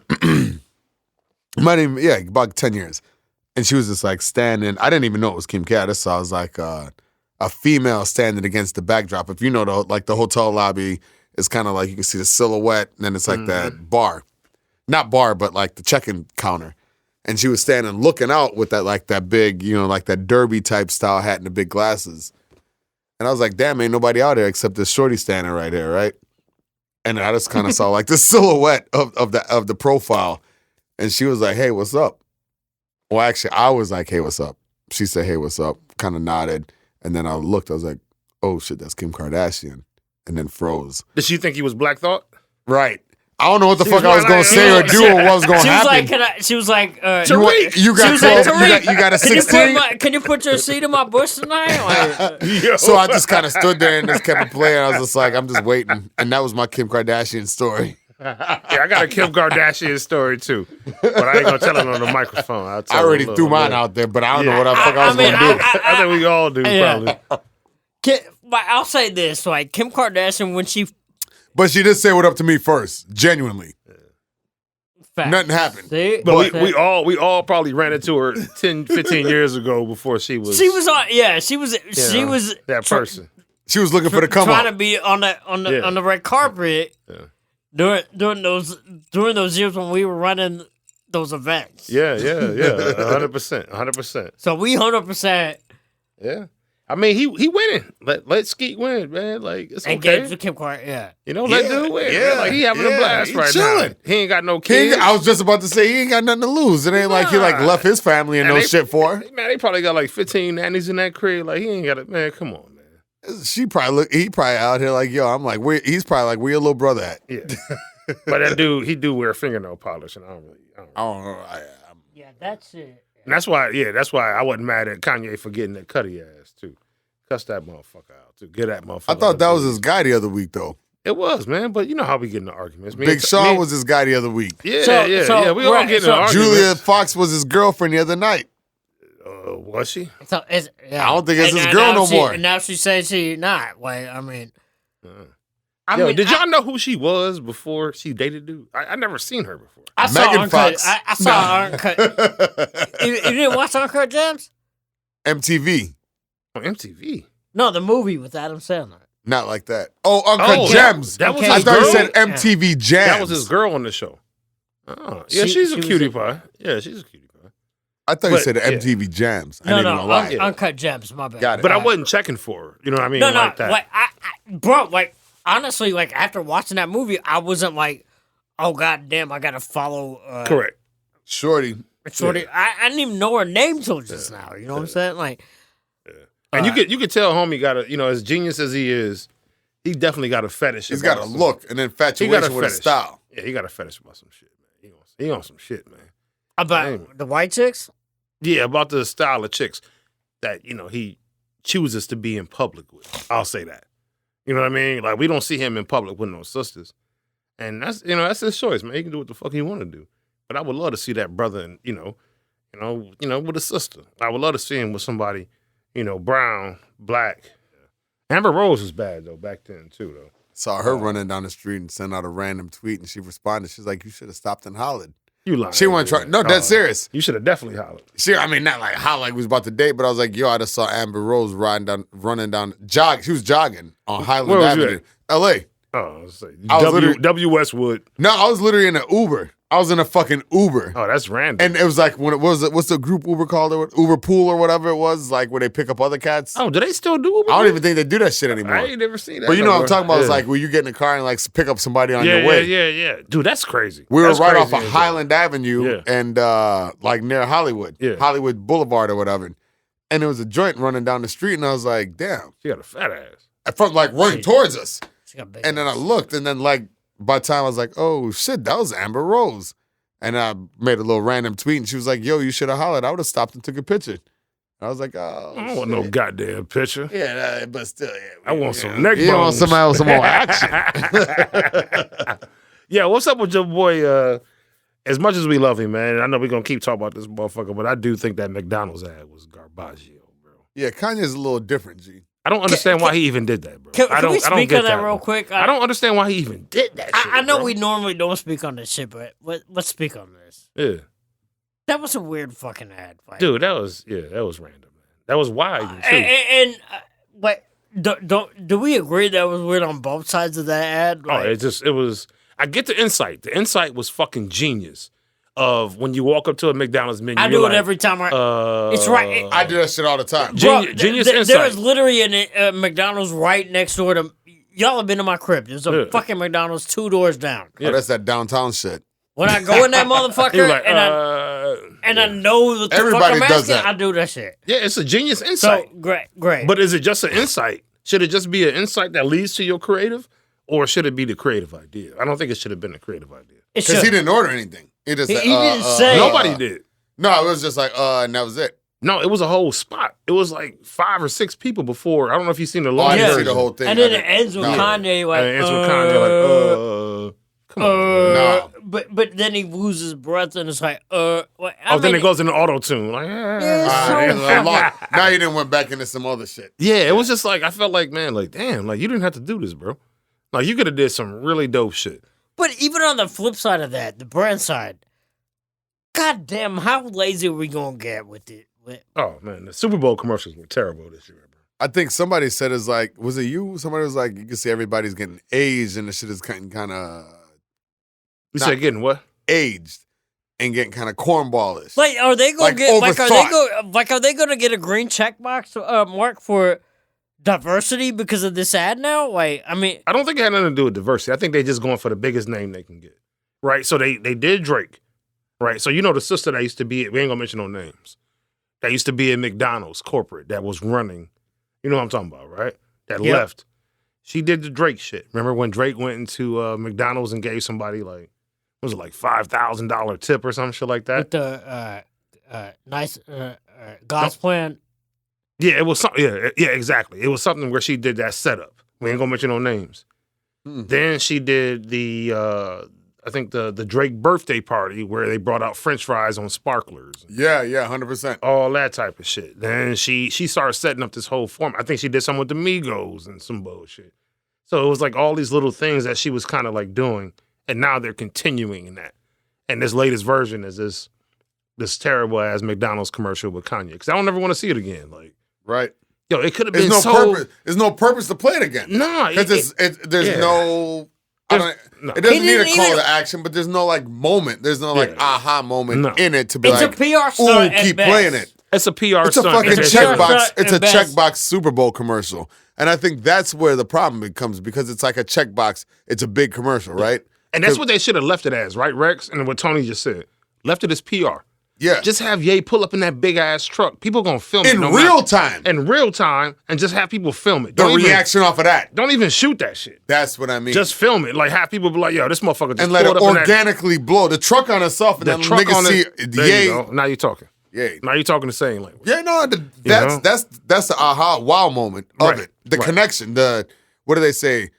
about 10 years. And she was just like standing. I didn't even know it was Kim K. I just saw it was like a female standing against the backdrop. If you know, the hotel lobby is kind of like you can see the silhouette, and then it's like that bar. Not bar, but like the check-in counter. And she was standing looking out with that big, you know, like that derby type style hat and the big glasses. And I was like, damn, ain't nobody out there except this shorty standing right here, right? And I just kind of saw like the silhouette of the profile. And she was like, hey, what's up? Well, actually, I was like, hey, what's up? She said, hey, what's up? Kind of nodded. And then I looked, I was like, oh shit, that's Kim Kardashian. And then froze. Did she think he was Black Thought? Right. I don't know what the fuck I was going to say or do or what was going to happen. She was like, you got 12, you got a 16? Can you put your seat in my bush tonight? Like, so I just kind of stood there and just kept it playing. I was just like, I'm just waiting. And that was my Kim Kardashian story. Yeah, I got a Kim Kardashian story too, but I ain't gonna tell it on the microphone. I already threw mine out there, but I don't know what the fuck I was gonna do. I think we all do, probably. But I'll say this: like Kim Kardashian, when she, but she did say what up to me first, genuinely. Facts. Nothing happened. See? But we all probably ran into her 10, 15 years ago before she was. She was on. Yeah, she was that person. She was looking for the come trying up. to be on the red carpet. Yeah. During those years when we were running those events. Yeah, 100%. So we 100%. Yeah. I mean, he winning. Let Skeet win, man. Like, it's And okay. games with Kim Kardashian, yeah. You know, let dude win. Yeah, man. Like, he having a blast he right chilling. now. He ain't got no kids. I was just about to say he ain't got nothing to lose. It ain't like he like left his family and no shit for her. Man, they probably got like 15 nannies in that crib. Like, he ain't got it. Man, come on, man. He probably out here like, yo, I'm like, he's probably like, where your little brother at? Yeah. But that dude, he do wear fingernail polish, and I don't know. Yeah, that's it. And that's why I wasn't mad at Kanye for getting that cutty ass, too. Cuss that motherfucker out, too. Get that motherfucker I thought that was his guy the other week, though. It was, man. But you know how we get into arguments. Big Sean was his guy the other week. Yeah. We all get into arguments. Julia Fox was his girlfriend the other night. Was she? So I don't think it's his girl no more. And now she says she not. Like, I mean, did y'all know who she was before she dated dude? I never seen her before. I saw Megan Uncut. Fox. I saw Uncut. You didn't watch Uncut Gems? MTV. On MTV. No, the movie with Adam Sandler. Not like that. Oh, Uncut Gems. That was Okay. I his thought girl? you said MTV Jams. That was his girl on the show. Oh, yeah, she's a cutie pie. Yeah, she's a cutie pie. I thought you said MTV Jams. I didn't even lie. Uncut Gems. My bad. Got it. But I wasn't checking for her. You know what I mean? No, like that. like bro, like honestly, like after watching that movie, I wasn't like, oh god damn, I gotta follow. Correct. Shorty. Shorty. I didn't even know her name till just now. You know what I'm saying? Like, and you could tell homie got a, as genius as he is, he definitely got a fetish. He's got a look and infatuation with a style. Yeah, he got a fetish about some shit, man. He on some shit, man. about the white chicks. Yeah, about the style of chicks that, he chooses to be in public with. I'll say that. You know what I mean? Like, we don't see him in public with no sisters. And that's his choice, man. He can do what the fuck he want to do. But I would love to see that brother, and with a sister. I would love to see him with somebody, brown, black. Amber Rose was bad, though, back then, too, though. Saw her running down the street and sent out a random tweet, and she responded. She's like, you should have stopped and hollered. You lying. She wasn't trying. No, that's serious. You should have definitely hollered. I mean, not like how like we was about to date, but I was like, yo, I just saw Amber Rose running down, she was jogging on Highland Where was you Avenue, L.A. Oh, let's say I was literally- W Westwood. No, I was literally in an Uber. I was in a fucking Uber. Oh, that's random. And it was like, what's the group Uber called? Uber Pool or whatever it was, like where they pick up other cats. Oh, do they still do Uber? I don't even think they do that shit anymore. I ain't never seen that. But you know what I'm bro. talking about? It's Yeah. like where you get in the car and like pick up somebody on your way. Yeah. Dude, that's crazy. We were That's right crazy off of as Highland Avenue Yeah. and like near Hollywood, Hollywood Boulevard or whatever. And there was a joint running down the street, and I was like, damn. She got a fat ass. From like running towards us. She got big And then I ass. looked, and then like by the time I was like, oh shit, that was Amber Rose. And I made a little random tweet, and she was like, yo, you should have hollered. I would have stopped and took a picture. I was like, oh, I don't want no goddamn picture. Yeah, but still, yeah. I want some neck You want bones. some more action. Yeah, what's up with your boy? As much as we love him, man, I know we're going to keep talking about this motherfucker, but I do think that McDonald's ad was garbaggio, bro. Yeah, Kanye's a little different, G. I don't understand why he even did that, bro. Can I don't we speak get on that real quick? I don't understand why he even did that shit, I know bro. we normally don't speak on this shit, but let's speak on this. Yeah. That was a weird fucking ad. Like, Dude, that was random, man. That was wild, too. But do we agree that was weird on both sides of that ad? Like, It was, I get the insight. The insight was fucking genius of when you walk up to a McDonald's menu. I do it every time. It's right. I do that shit all the time. Genius insight. There's literally a McDonald's right next door to. Y'all have been to my crib. There's a fucking McDonald's 2 doors down. Oh, that's that downtown shit. When I go in that motherfucker Like, I know that the Everybody fuck I'm does asking, that. I do that shit. Yeah, it's a genius insight. So great. But is it just an insight? Should it just be an insight that leads to your creative? Or should it be the creative idea? I don't think it should have been a creative idea. Because he didn't order anything. He just He said, didn't say. Nobody did. No, it was just like, and that was it. No, it was a whole spot. It was like 5 or 6 people before. I don't know if you've seen the Oh, long I didn't see version. the whole thing. And then it ends with Kanye like. And it ends with Kanye like, come on. No. But then he loses breath and it's like, Then it goes into auto tune. Like, Now you didn't went back into some other shit. yeah, it was just like I felt like, man, like damn, like you didn't have to do this, bro. Like you could have did some really dope shit. But even on the flip side of that, the brand side, goddamn, how lazy are we gonna get with it? Oh man, the Super Bowl commercials were terrible this year, bro. I think somebody said it's like, was it you? Somebody was like, you can see everybody's getting aged and the shit is kind of You said getting what? aged and getting kind of cornballish. Like, are they gonna Like get? overthought. Are they gonna get a green check box mark for diversity because of this ad now? Like, I mean, I don't think it had nothing to do with diversity. I think they just going for the biggest name they can get. Right? So they did Drake. Right? So you know the sister that used to be, we ain't gonna mention no names. That used to be at McDonald's corporate that was running. You know what I'm talking about, right? That left. She did the Drake shit. Remember when Drake went into McDonald's and gave somebody like, what was it, like $5,000 tip or some shit like that? with the nice God's plan. Yeah, it was something. Yeah, exactly. It was something where she did that setup. We ain't gonna mention no names. Then she did the, I think the Drake birthday party where they brought out French fries on sparklers. Yeah, 100%. All that type of shit. Then she started setting up this whole form. I think she did some with the Migos and some bullshit. So it was like all these little things that she was kind of like doing, and now they're continuing in that. And this latest version is this terrible ass McDonald's commercial with Kanye. Because I don't ever want to see it again. Like, Right. yo, it could have There's been no so. purpose. There's no purpose to play it again. Nah, Because there's yeah. no. I don't, no. It doesn't He need a didn't call even- to action, but there's no like moment. There's no like Yeah. aha moment No. in it to be It's like, a PR ooh, stunt at keep best. playing it. It's a PR It's a stunt. fucking It's a checkbox. checkbox It's a at best. checkbox Super Bowl commercial, and I think that's where the problem becomes because it's like a checkbox. It's a big commercial, right? And that's what they should have left it as, right, Rex? And what Tony just said. Left it as PR. Yeah, Just have Ye pull up in that big ass truck. People gonna film it in no real matter- time. In real time, and just have people film it. The Don't even- reaction off of that. Don't even shoot that shit. That's what I mean. Just film it. Like have people be like, "Yo, this motherfucker just and let pulled it up in that- organically blow the truck on itself, and the then truck niggas on see it." There yay, you go. Now you're talking. yay. Now you're talking the same language. Yeah, no, know? that's the aha wow moment of Right, it. The right. connection. The what do they say?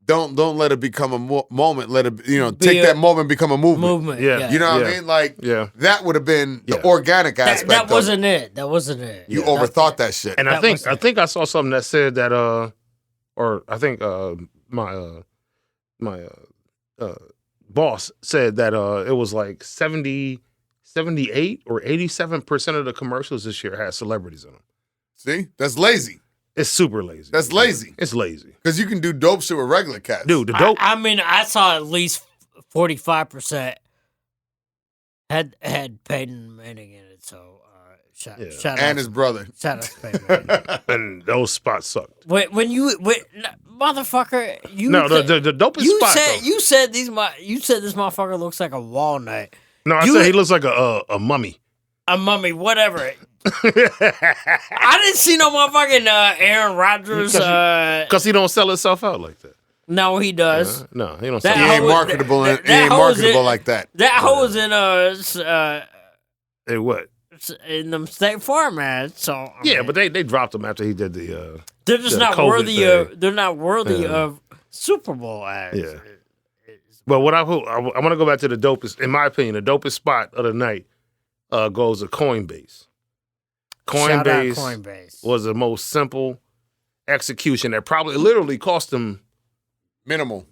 Don't let it become a moment. Let it take that moment become a movement. Yeah. You know what Yeah. I mean? Like Yeah. that would have been the Yeah. organic aspect. That of wasn't it. it. That wasn't it. You overthought that shit. And I That think was I it. think I saw something that said that my boss said that it was like 78 or 87% of the commercials this year had celebrities in them. See? That's lazy. It's super lazy. That's lazy. It's lazy. Because you can do dope shit with regular cats. Dude, the dope. I mean, I saw at least 45% had Peyton Manning in it. So shout out and his brother. Shout out to Peyton Manning. And those spots sucked. when motherfucker, you the dopest spot. You said this motherfucker looks like a walnut. No, I said he looks like a mummy. A mummy, whatever. I didn't see no motherfucking Aaron Rodgers. Because he don't sell himself out like that. No, he does. No, he don't That sell He it. ain't marketable. He ain't marketable like that. That hoe was in Hey, what? in them State Farm ads. So I Yeah, mean, but they dropped him after he did the. they're just the not COVID worthy thing. of. They're not worthy of Super Bowl ads. Yeah. But what I want to go back to the dopest, in my opinion, the dopest spot of the night goes to Coinbase. Shout out Coinbase Coinbase. was the most simple execution that probably literally cost them, Minimal.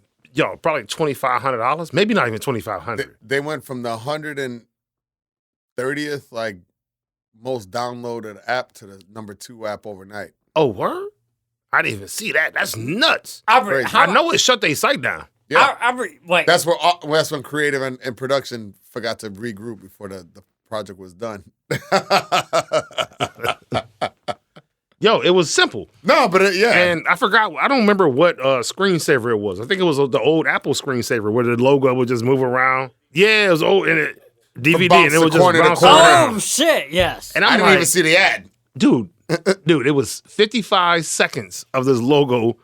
probably $2,500, maybe not even $2,500. They went from the 130th like most downloaded app to the number 2 app overnight. Oh, word? I didn't even see that. That's nuts. Aubrey, Crazy. I know it shut their site down. Yeah, Aubrey, wait. that's when creative and production forgot to regroup before the project was done. Yo, it was simple. No, but yeah. And I forgot, I don't remember what screensaver it was. I think it was the old Apple screensaver where the logo would just move around. Yeah, it was old and it DVD bounce and it the would just corner to bounce corner. around. Oh shit! Yes. And I I'm didn't like, even see the ad. dude, it was 55 seconds of this logo.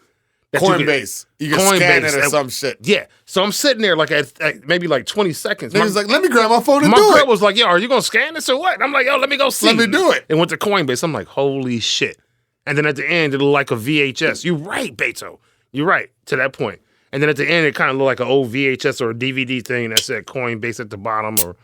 that Coinbase. You can scan it or some shit. Yeah. So I'm sitting there like at maybe like 20 seconds. Then he's like, let me grab my phone and My do girl it. was like, yo, are you going to scan this or what? And I'm like, yo, let me go see. Let me do it. And went to Coinbase. I'm like, holy shit. And then at the end, it looked like a VHS. You're right, Beto. You're right to that point. And then at the end, it kind of looked like an old VHS or a DVD thing that said Coinbase at the bottom or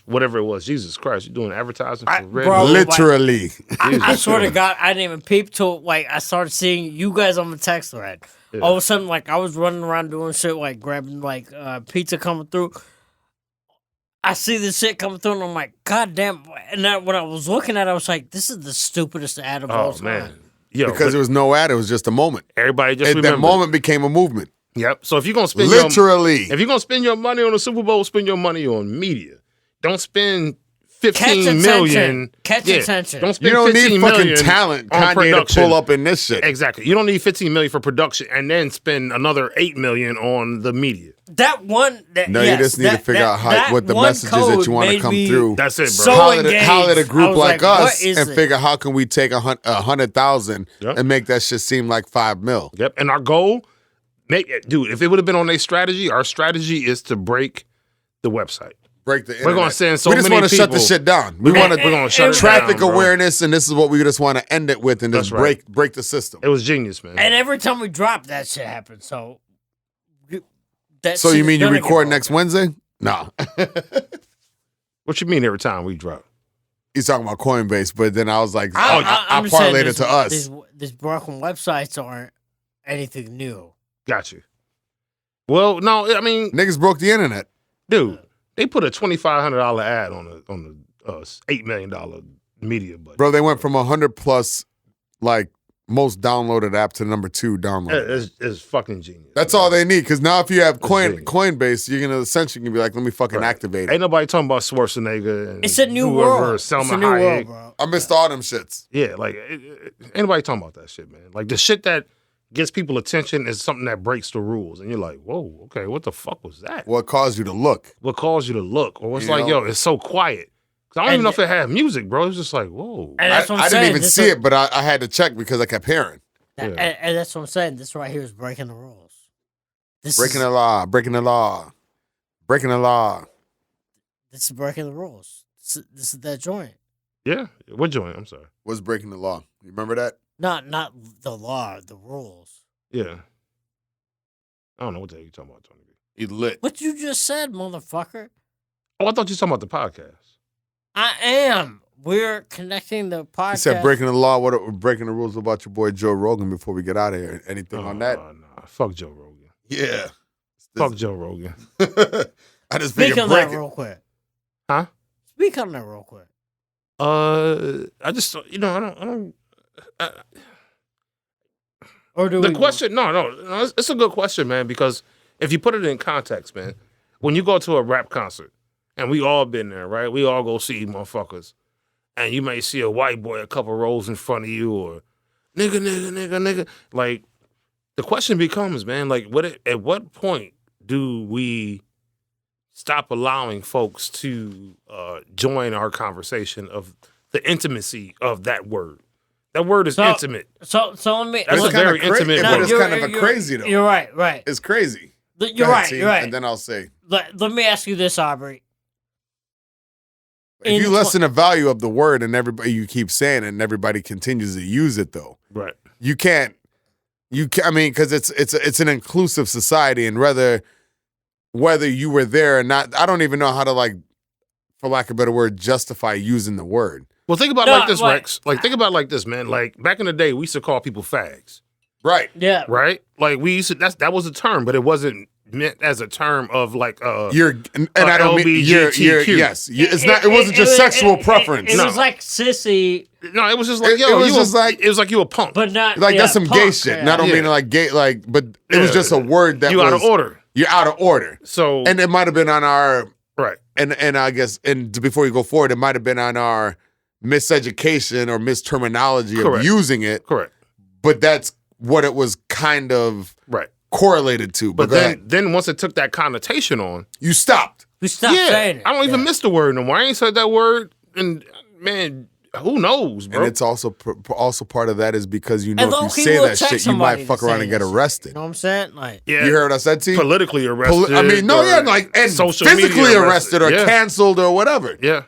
whatever it was. Jesus Christ, you're doing advertising for Red bro, Bull? Literally. I swear to God, I didn't even peep till like I started seeing you guys on the text thread. All of a sudden, like I was running around doing shit, like grabbing like pizza coming through. I see this shit coming through, and I'm like, God damn! And then when I was looking at it, I was like, this is the stupidest ad of all Oh, time. man. Yo, Because there was no ad, it was just a moment. everybody just And remember. that moment became a movement. Yep. So if you're gonna spend Literally. if you're gonna spend your money on the Super Bowl, spend your money on media. Don't spend 15 million. Catch attention. Don't spend You don't 15 need fucking million talent, on Kanye, production. to pull up in this shit. Exactly. You don't need 15 million for production and then spend another 8 million on the media. That one. No, you just need to figure out what the messages that you want to come through. That's it, bro. So Holler at a engaged. group I was like what us is and it? figure how can we take 100,000 Yep. and make that shit seem like $5 million. Yep. And our goal, dude, if it would have been on their strategy, our strategy is to break the website. Break the internet. We're gonna send so we just many want to shut the people- shit down. We We're want gonna to shut it traffic down, bro. awareness, and this is what we just want to end it with, and just That's right. break the system. It was genius, man. And every time we drop, that shit happens. So. So you mean you gonna get record next broken. Wednesday? No. What you mean every time we drop? He's talking about Coinbase, but then I was like, I'm I just saying parlayed it this- to us. These broken websites aren't anything new. Got you. Well, no, I mean, Niggas broke the internet. dude, they put a $2,500 ad on the $8 million media budget. Bro, they went from 100 plus, like, most downloaded app to number 2 downloaded. It's fucking genius. That's all they need, because now if you have genius. Coinbase, you're going to essentially be like, let me fucking activate it. Ain't nobody talking about Schwarzenegger. And It's a new whoever, world. Selma It's a new Hayek. world, bro. I missed all them shits. Yeah, like ain't nobody talking about that shit, man. Like the shit that gets people attention is something that breaks the rules, and you're like, whoa, okay, what the fuck was that? What caused you to look? What caused you to look? Or it's You like, know? yo, it's so quiet. Cause I don't even know if it had music, bro. It's just like, whoa. And that's what I'm I saying. didn't even This see is- it, but I had to check because I kept hearing. And that's what I'm saying. This right here is breaking the rules. This Breaking is, the law, breaking the law, breaking the law. This is breaking the rules. This is that joint. Yeah, what joint? I'm sorry. What's breaking the law? You remember that? Not the law, the rules. Yeah. I don't know what the hell you talking about, Tony B. You lit. What you just said, motherfucker. Oh, I thought you were talking about the podcast. I am. We're connecting the podcast. You said breaking the law. What are breaking the rules about your boy Joe Rogan before we get out of here? Anything on that? Nah. Fuck Joe Rogan. Yeah. Fuck Joe Rogan. I just Speak figured on break that it. real quick. Huh? Speak on that real quick. I just I don't. Or do The we question, no, it's a good question, man. Because if you put it in context, man, when you go to a rap concert, and we all been there, right? We all go see motherfuckers, and you may see a white boy a couple rows in front of you, or nigga. Like, the question becomes, man, like, at what point do we stop allowing folks to join our conversation of the intimacy of that word? That word is intimate. So let me. That's It's a very kinda intimate but word. it's kind of a crazy though. You're right. It's crazy. You're Go ahead, right. T, You're right. And then I'll say, Let me ask you this, Aubrey. if you lessen the value of the word and everybody you keep saying it and everybody continues to use it though, Right. you can't. I mean, because it's an inclusive society, and whether you were there or not, I don't even know how to, like, for lack of a better word, justify using the word. Well, think about it like this, Rex. Like, think about it like this, man. Like, back in the day, we used to call people fags. Right. Yeah. Right? Like, we used to, that was a term, but it wasn't meant as a term of, like, I don't mean you're yes. It wasn't just sexual preference. It was like sissy. No, it was just like, it was like you a punk. But not like, that's some punk, gay shit. And I don't mean like gay, like, but it was just a word that you out of order. You're out of order. So, and it might have been on our right. And I guess, and before you go forward, it might have been on our miseducation or misterminology of using it. Correct. But that's what it was kind of right correlated to. But then once it took that connotation on, you stopped. We stopped saying it. I don't even miss the word no more. I ain't said that word, and man, who knows, bro? And it's also part of that is because if you say that shit, you might fuck around and get arrested. You know what I'm saying? Like, you heard what I said to you? Politically arrested. And physically arrested or canceled or whatever. Yeah.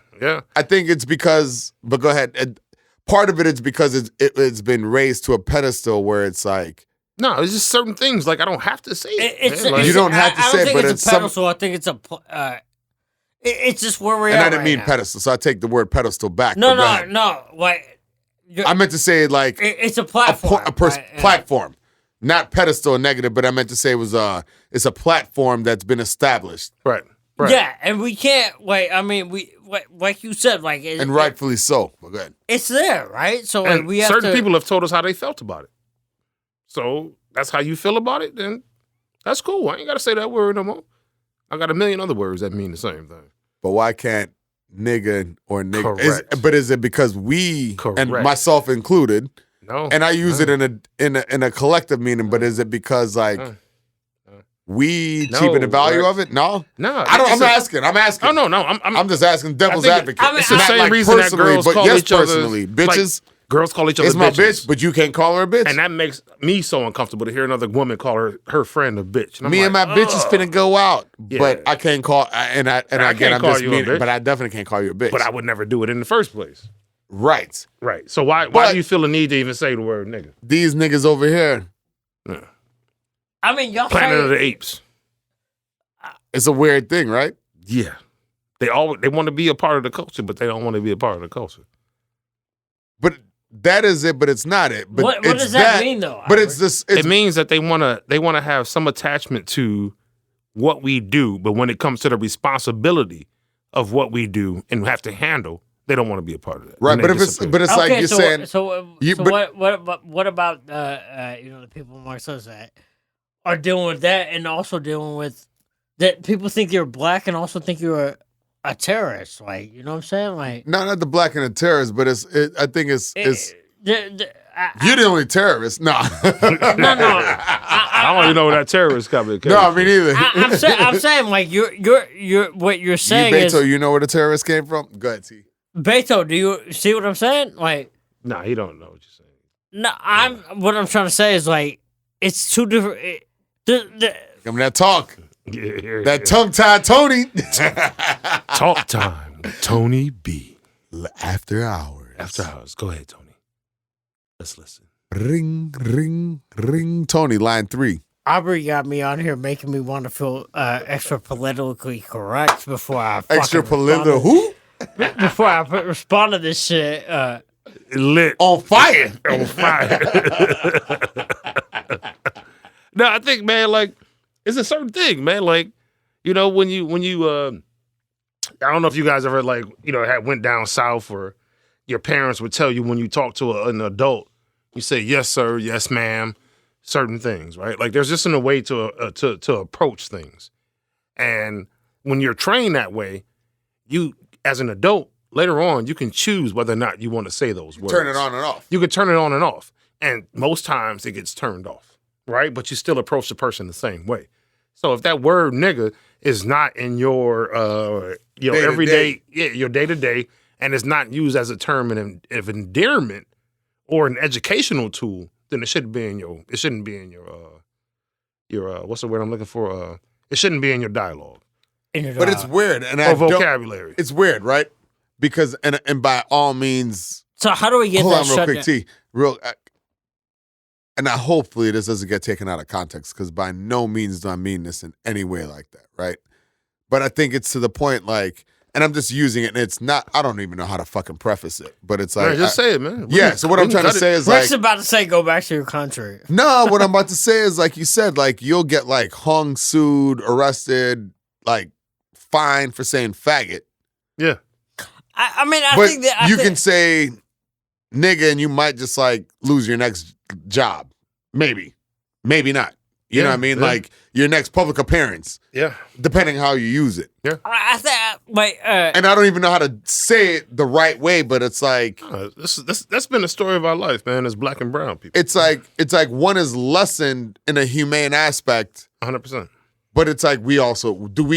I think it's because, but go ahead. Part of it is because it's been raised to a pedestal where it's like, no, it's just certain things. Like, I don't have to say it. You don't have to say it, but it's a pedestal. I think it's it's just where we're at. And I didn't right mean now. pedestal, so I take the word pedestal back. No. Like, I meant to say like it's a platform. Platform, not pedestal or negative, but I meant to say it's a platform that's been established. Right. Yeah, and we can't. Like, I mean, like you said, like, and rightfully so. But go ahead. It's there, right? So and we have certain people have told us how they felt about it. So that's how you feel about it. Then that's cool. I ain't got to say that word no more. I got a million other words that mean the same thing. But why can't nigga or nigga? Correct. But is it because we and myself included? No. And I use it in a collective meaning. But is it because like? We cheapen the value of it? No, I'm asking. Oh no. I'm just asking devil's advocate. It's the same reason that girls call each other bitches. Like, girls call each other. It's my bitch, but you can't call her a bitch, and that makes me so uncomfortable to hear another woman call her friend a bitch. And and my bitch is finna go out, but I can't call. And again, I'm just mean, but I definitely can't call you a bitch. But I would never do it in the first place. Right. So why do you feel the need to even say the word nigga? These niggas over here. Yeah. I mean, y'all Planet of the Apes. It's a weird thing, right? Yeah. They want to be a part of the culture, but they don't want to be a part of the culture. But that is it, but it's not it. But what does that mean though? But it's this. It means that they want to have some attachment to what we do, but when it comes to the responsibility of what we do and have to handle, they don't want to be a part of that. Right, but it's like you're saying. What about the people amongst us that are dealing with that and also dealing with that people think you're black and also think you're a terrorist, like, you know what I'm saying? Like, no, not the black and the terrorist, but I think it's you're the only terrorist. No. I don't even know where that terrorist coming. No, me neither. I'm saying like you're what you're saying Beto, is. You know where the terrorist came from? Go ahead, T. Beto, do you see what I'm saying? Like, nah, he don't know what you're saying. No, what I'm trying to say is like it's two different. Come that talk. That tongue-tied Tony. Talk time, Tony B. After hours. After hours. Go ahead, Tony. Let's listen. Ring, ring, ring. Tony, line 3. Aubrey got me on here making me want to feel extra politically correct before I extra political who? Before I respond to this shit. Lit. On fire. On fire. No, I think, man, like, it's a certain thing, man. Like, You know, when you I don't know if you guys ever like, you know, went down south, or your parents would tell you when you talk to an adult, you say yes sir, yes ma'am, certain things, right? Like there's just a way to approach things, and when you're trained that way, you as an adult later on you can choose whether or not you want to say those words. Turn it on and off. You can turn it on and off, and most times it gets turned off, right? But you still approach the person the same way. So if that word nigga is not in your everyday, your day to day, and is not used as a term of endearment or an educational tool, then it shouldn't be in your what's the word I'm looking for? It shouldn't be in your dialogue. But it's weird, and or vocabulary. It's weird, right? Because and by all means. So how do we get hold that on, real shut quick, T. And hopefully this doesn't get taken out of context, because by no means do I mean this in any way like that, right? But I think it's to the point, like, and I'm just using it, and it's not, I don't even know how to fucking preface it, but it's like. Man, just say it, man. So what I'm trying to say is like. Rick's about to say go back to your country. No, what I'm about to say is, like you said, like, you'll get, like, hung, sued, arrested, like, fined for saying faggot. Yeah. I think that. You can say nigga, and you might just, like, lose your next job. Maybe not. You know what I mean? Yeah. Like your next public appearance. Yeah. Depending how you use it. Yeah. I think, and I don't even know how to say it the right way, but it's like that's been the story of our life, man. As black and brown people. It's like one is lessened in a humane aspect. 100%. But it's like we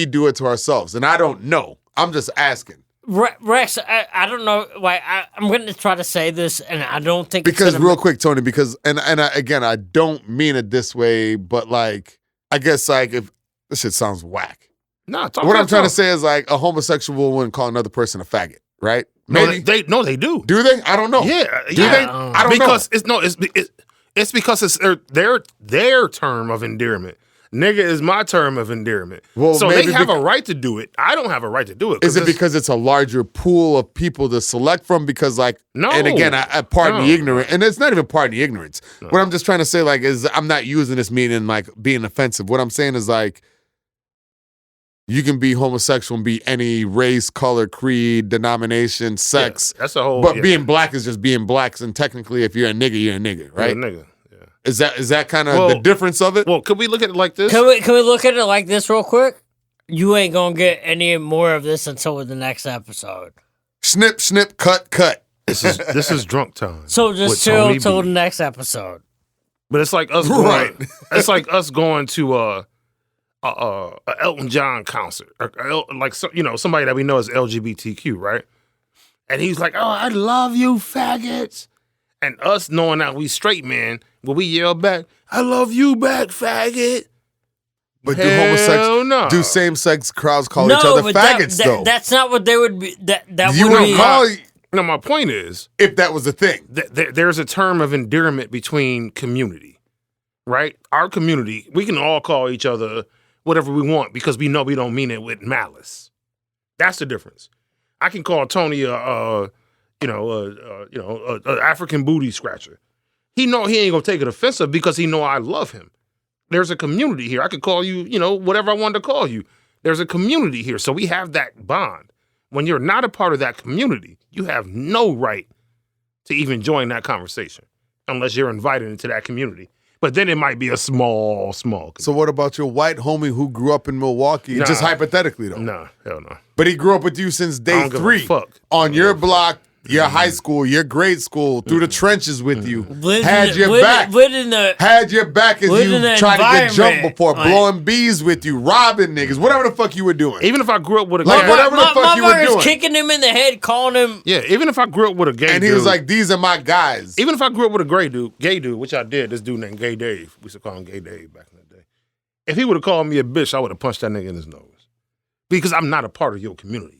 do it to ourselves? And I don't know. I'm just asking. Rex, I don't know. Like, I'm going to try to say this, and I don't think because real quick, Tony. Because again, I don't mean it this way, but like, I guess like if this shit sounds whack. No, what I'm trying to say is like a homosexual wouldn't call another person a faggot, right? Maybe they do. Do they? I don't know. Yeah, do they? I don't know. It's because it's their term of endearment. Nigga is my term of endearment. Well, so they have a right to do it. I don't have a right to do it. Is it because it's a larger pool of people to select from? Because like, no. And again, I pardon the ignorance. And it's not even pardon the ignorance. No. What I'm just trying to say, like, is I'm not using this meaning like being offensive. What I'm saying is like, you can be homosexual and be any race, color, creed, denomination, sex. Yeah, that's a whole. But being black is just being black. And technically, if you're a nigga, you're a nigga, right? You're a nigga. Is that kind of the difference of it? Well, could we look at it like this? Can we look at it like this real quick? You ain't gonna get any more of this until the next episode. Snip, snip, cut. This is drunk time. So just chill till the next episode. But it's like us going. Right. It's like us going to a Elton John concert, or like somebody that we know is LGBTQ, right? And he's like, "Oh, I love you, faggots," and us knowing that we straight men. Will we yell back, "I love you back, faggot"? But do same-sex crowds call each other faggots, though? That's not what they would be. That you would don't be. call. No, my point is, if that was the thing, there's a term of endearment between community, right? Our community, we can all call each other whatever we want because we know we don't mean it with malice. That's the difference. I can call Tony a African booty scratcher. He know he ain't gonna take it offensive because he know I love him. There's a community here. I could call you, whatever I wanted to call you. There's a community here. So we have that bond. When you're not a part of that community, you have no right to even join that conversation unless you're invited into that community. But then it might be a small community. So what about your white homie who grew up in Milwaukee? Nah. Just hypothetically, though. Nah, hell no. But he grew up with you since day 3. On your block. Your high school, your grade school, through the trenches with you, had your back as you tried to get jumped before, blowing bees with you, robbing niggas, whatever the fuck you were doing. Even if I grew up with a guy, whatever the fuck you were doing, kicking him in the head, calling him. Yeah, even if I grew up with a gay dude, and he was like, "These are my guys." Even if I grew up with a gay dude, which I did, this dude named Gay Dave, we used to call him Gay Dave back in the day. If he would have called me a bitch, I would have punched that nigga in his nose because I'm not a part of your community.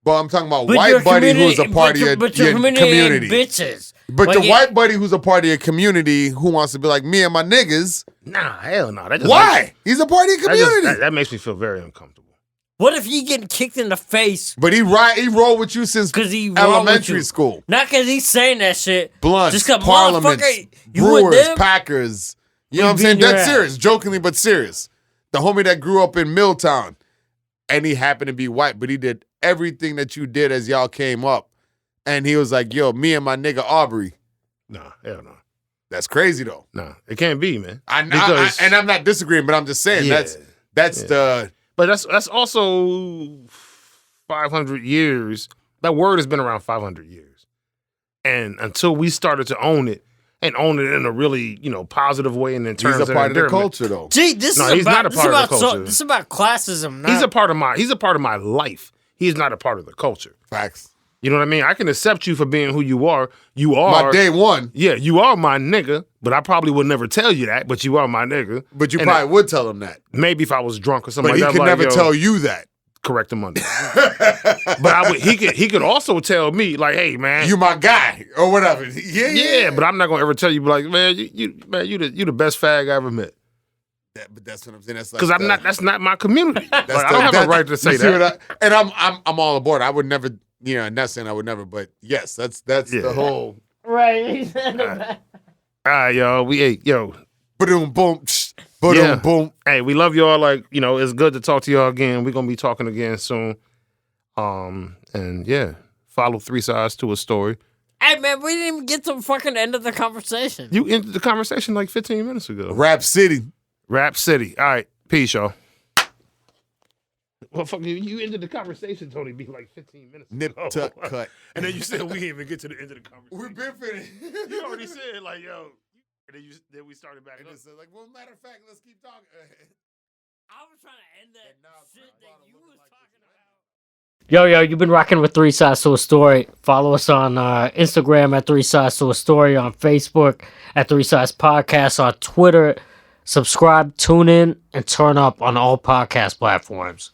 But I'm talking about white buddy who's a part of your community. Bitches. But your white buddy who's a part of your community who wants to be like me and my niggas. Nah, hell no. Why? He's a part of your community. That makes me feel very uncomfortable. What if you getting kicked in the face? But he rolled with you since elementary school. Not because he's saying that shit. Blunts, just because Parliaments, Brewers, Packers. You know what I'm saying? That's serious. Jokingly, but serious. The homie that grew up in Milltown, and he happened to be white, but he did everything that you did as y'all came up. And he was like, yo, me and my nigga Aubrey. Nah, hell no. That's crazy, though. Nah, it can't be, man. And I'm not disagreeing, but I'm just saying that's the... But that's also 500 years. That word has been around 500 years. And until we started to own it, and own it in a really, positive way and in terms of he's a part of the culture, though. Gee, he's not a part of the culture. This is about classism. He's a part of my life. He's not a part of the culture. Facts. You know what I mean? I can accept you for being who you are. You are my day one. Yeah, you are my nigga, but I probably would never tell you that, but you are my nigga. But you probably would tell him that. Maybe if I was drunk or something like that. But he could never tell you that. Correct him on that. But he could also tell me, like, hey, man. You my guy, or whatever. Yeah. But I'm not gonna ever tell you, like, man, you the best fag I ever met. But that's what I'm saying. That's because that's not my community. I don't have a right to say that. And I'm all aboard. I would never, not saying I would never, but yes, that's the whole. Right. All right, y'all. Boom, boom. Boom. Hey, we love y'all. Like, it's good to talk to y'all again. We're gonna be talking again soon. And yeah, follow 3 Sides to a Story. Hey man, we didn't even get to the fucking end of the conversation. You ended the conversation like 15 minutes ago. Rap City. All right, peace, y'all. Well, fuck you ended the conversation, Tony, be like 15 minutes ago. Nip, tuck, cut. And then you said we didn't even get to the end of the conversation. We've been finished. You already said, like, yo. And then we started back up. Said, like, well, matter of fact, let's keep talking. I was trying to end that shit that you was talking about. Yo, you've been rocking with 3 Sides to a Story. Follow us on Instagram at 3 Sides to a Story, on Facebook at 3 Sides Podcast, on Twitter. Subscribe, tune in, and turn up on all podcast platforms.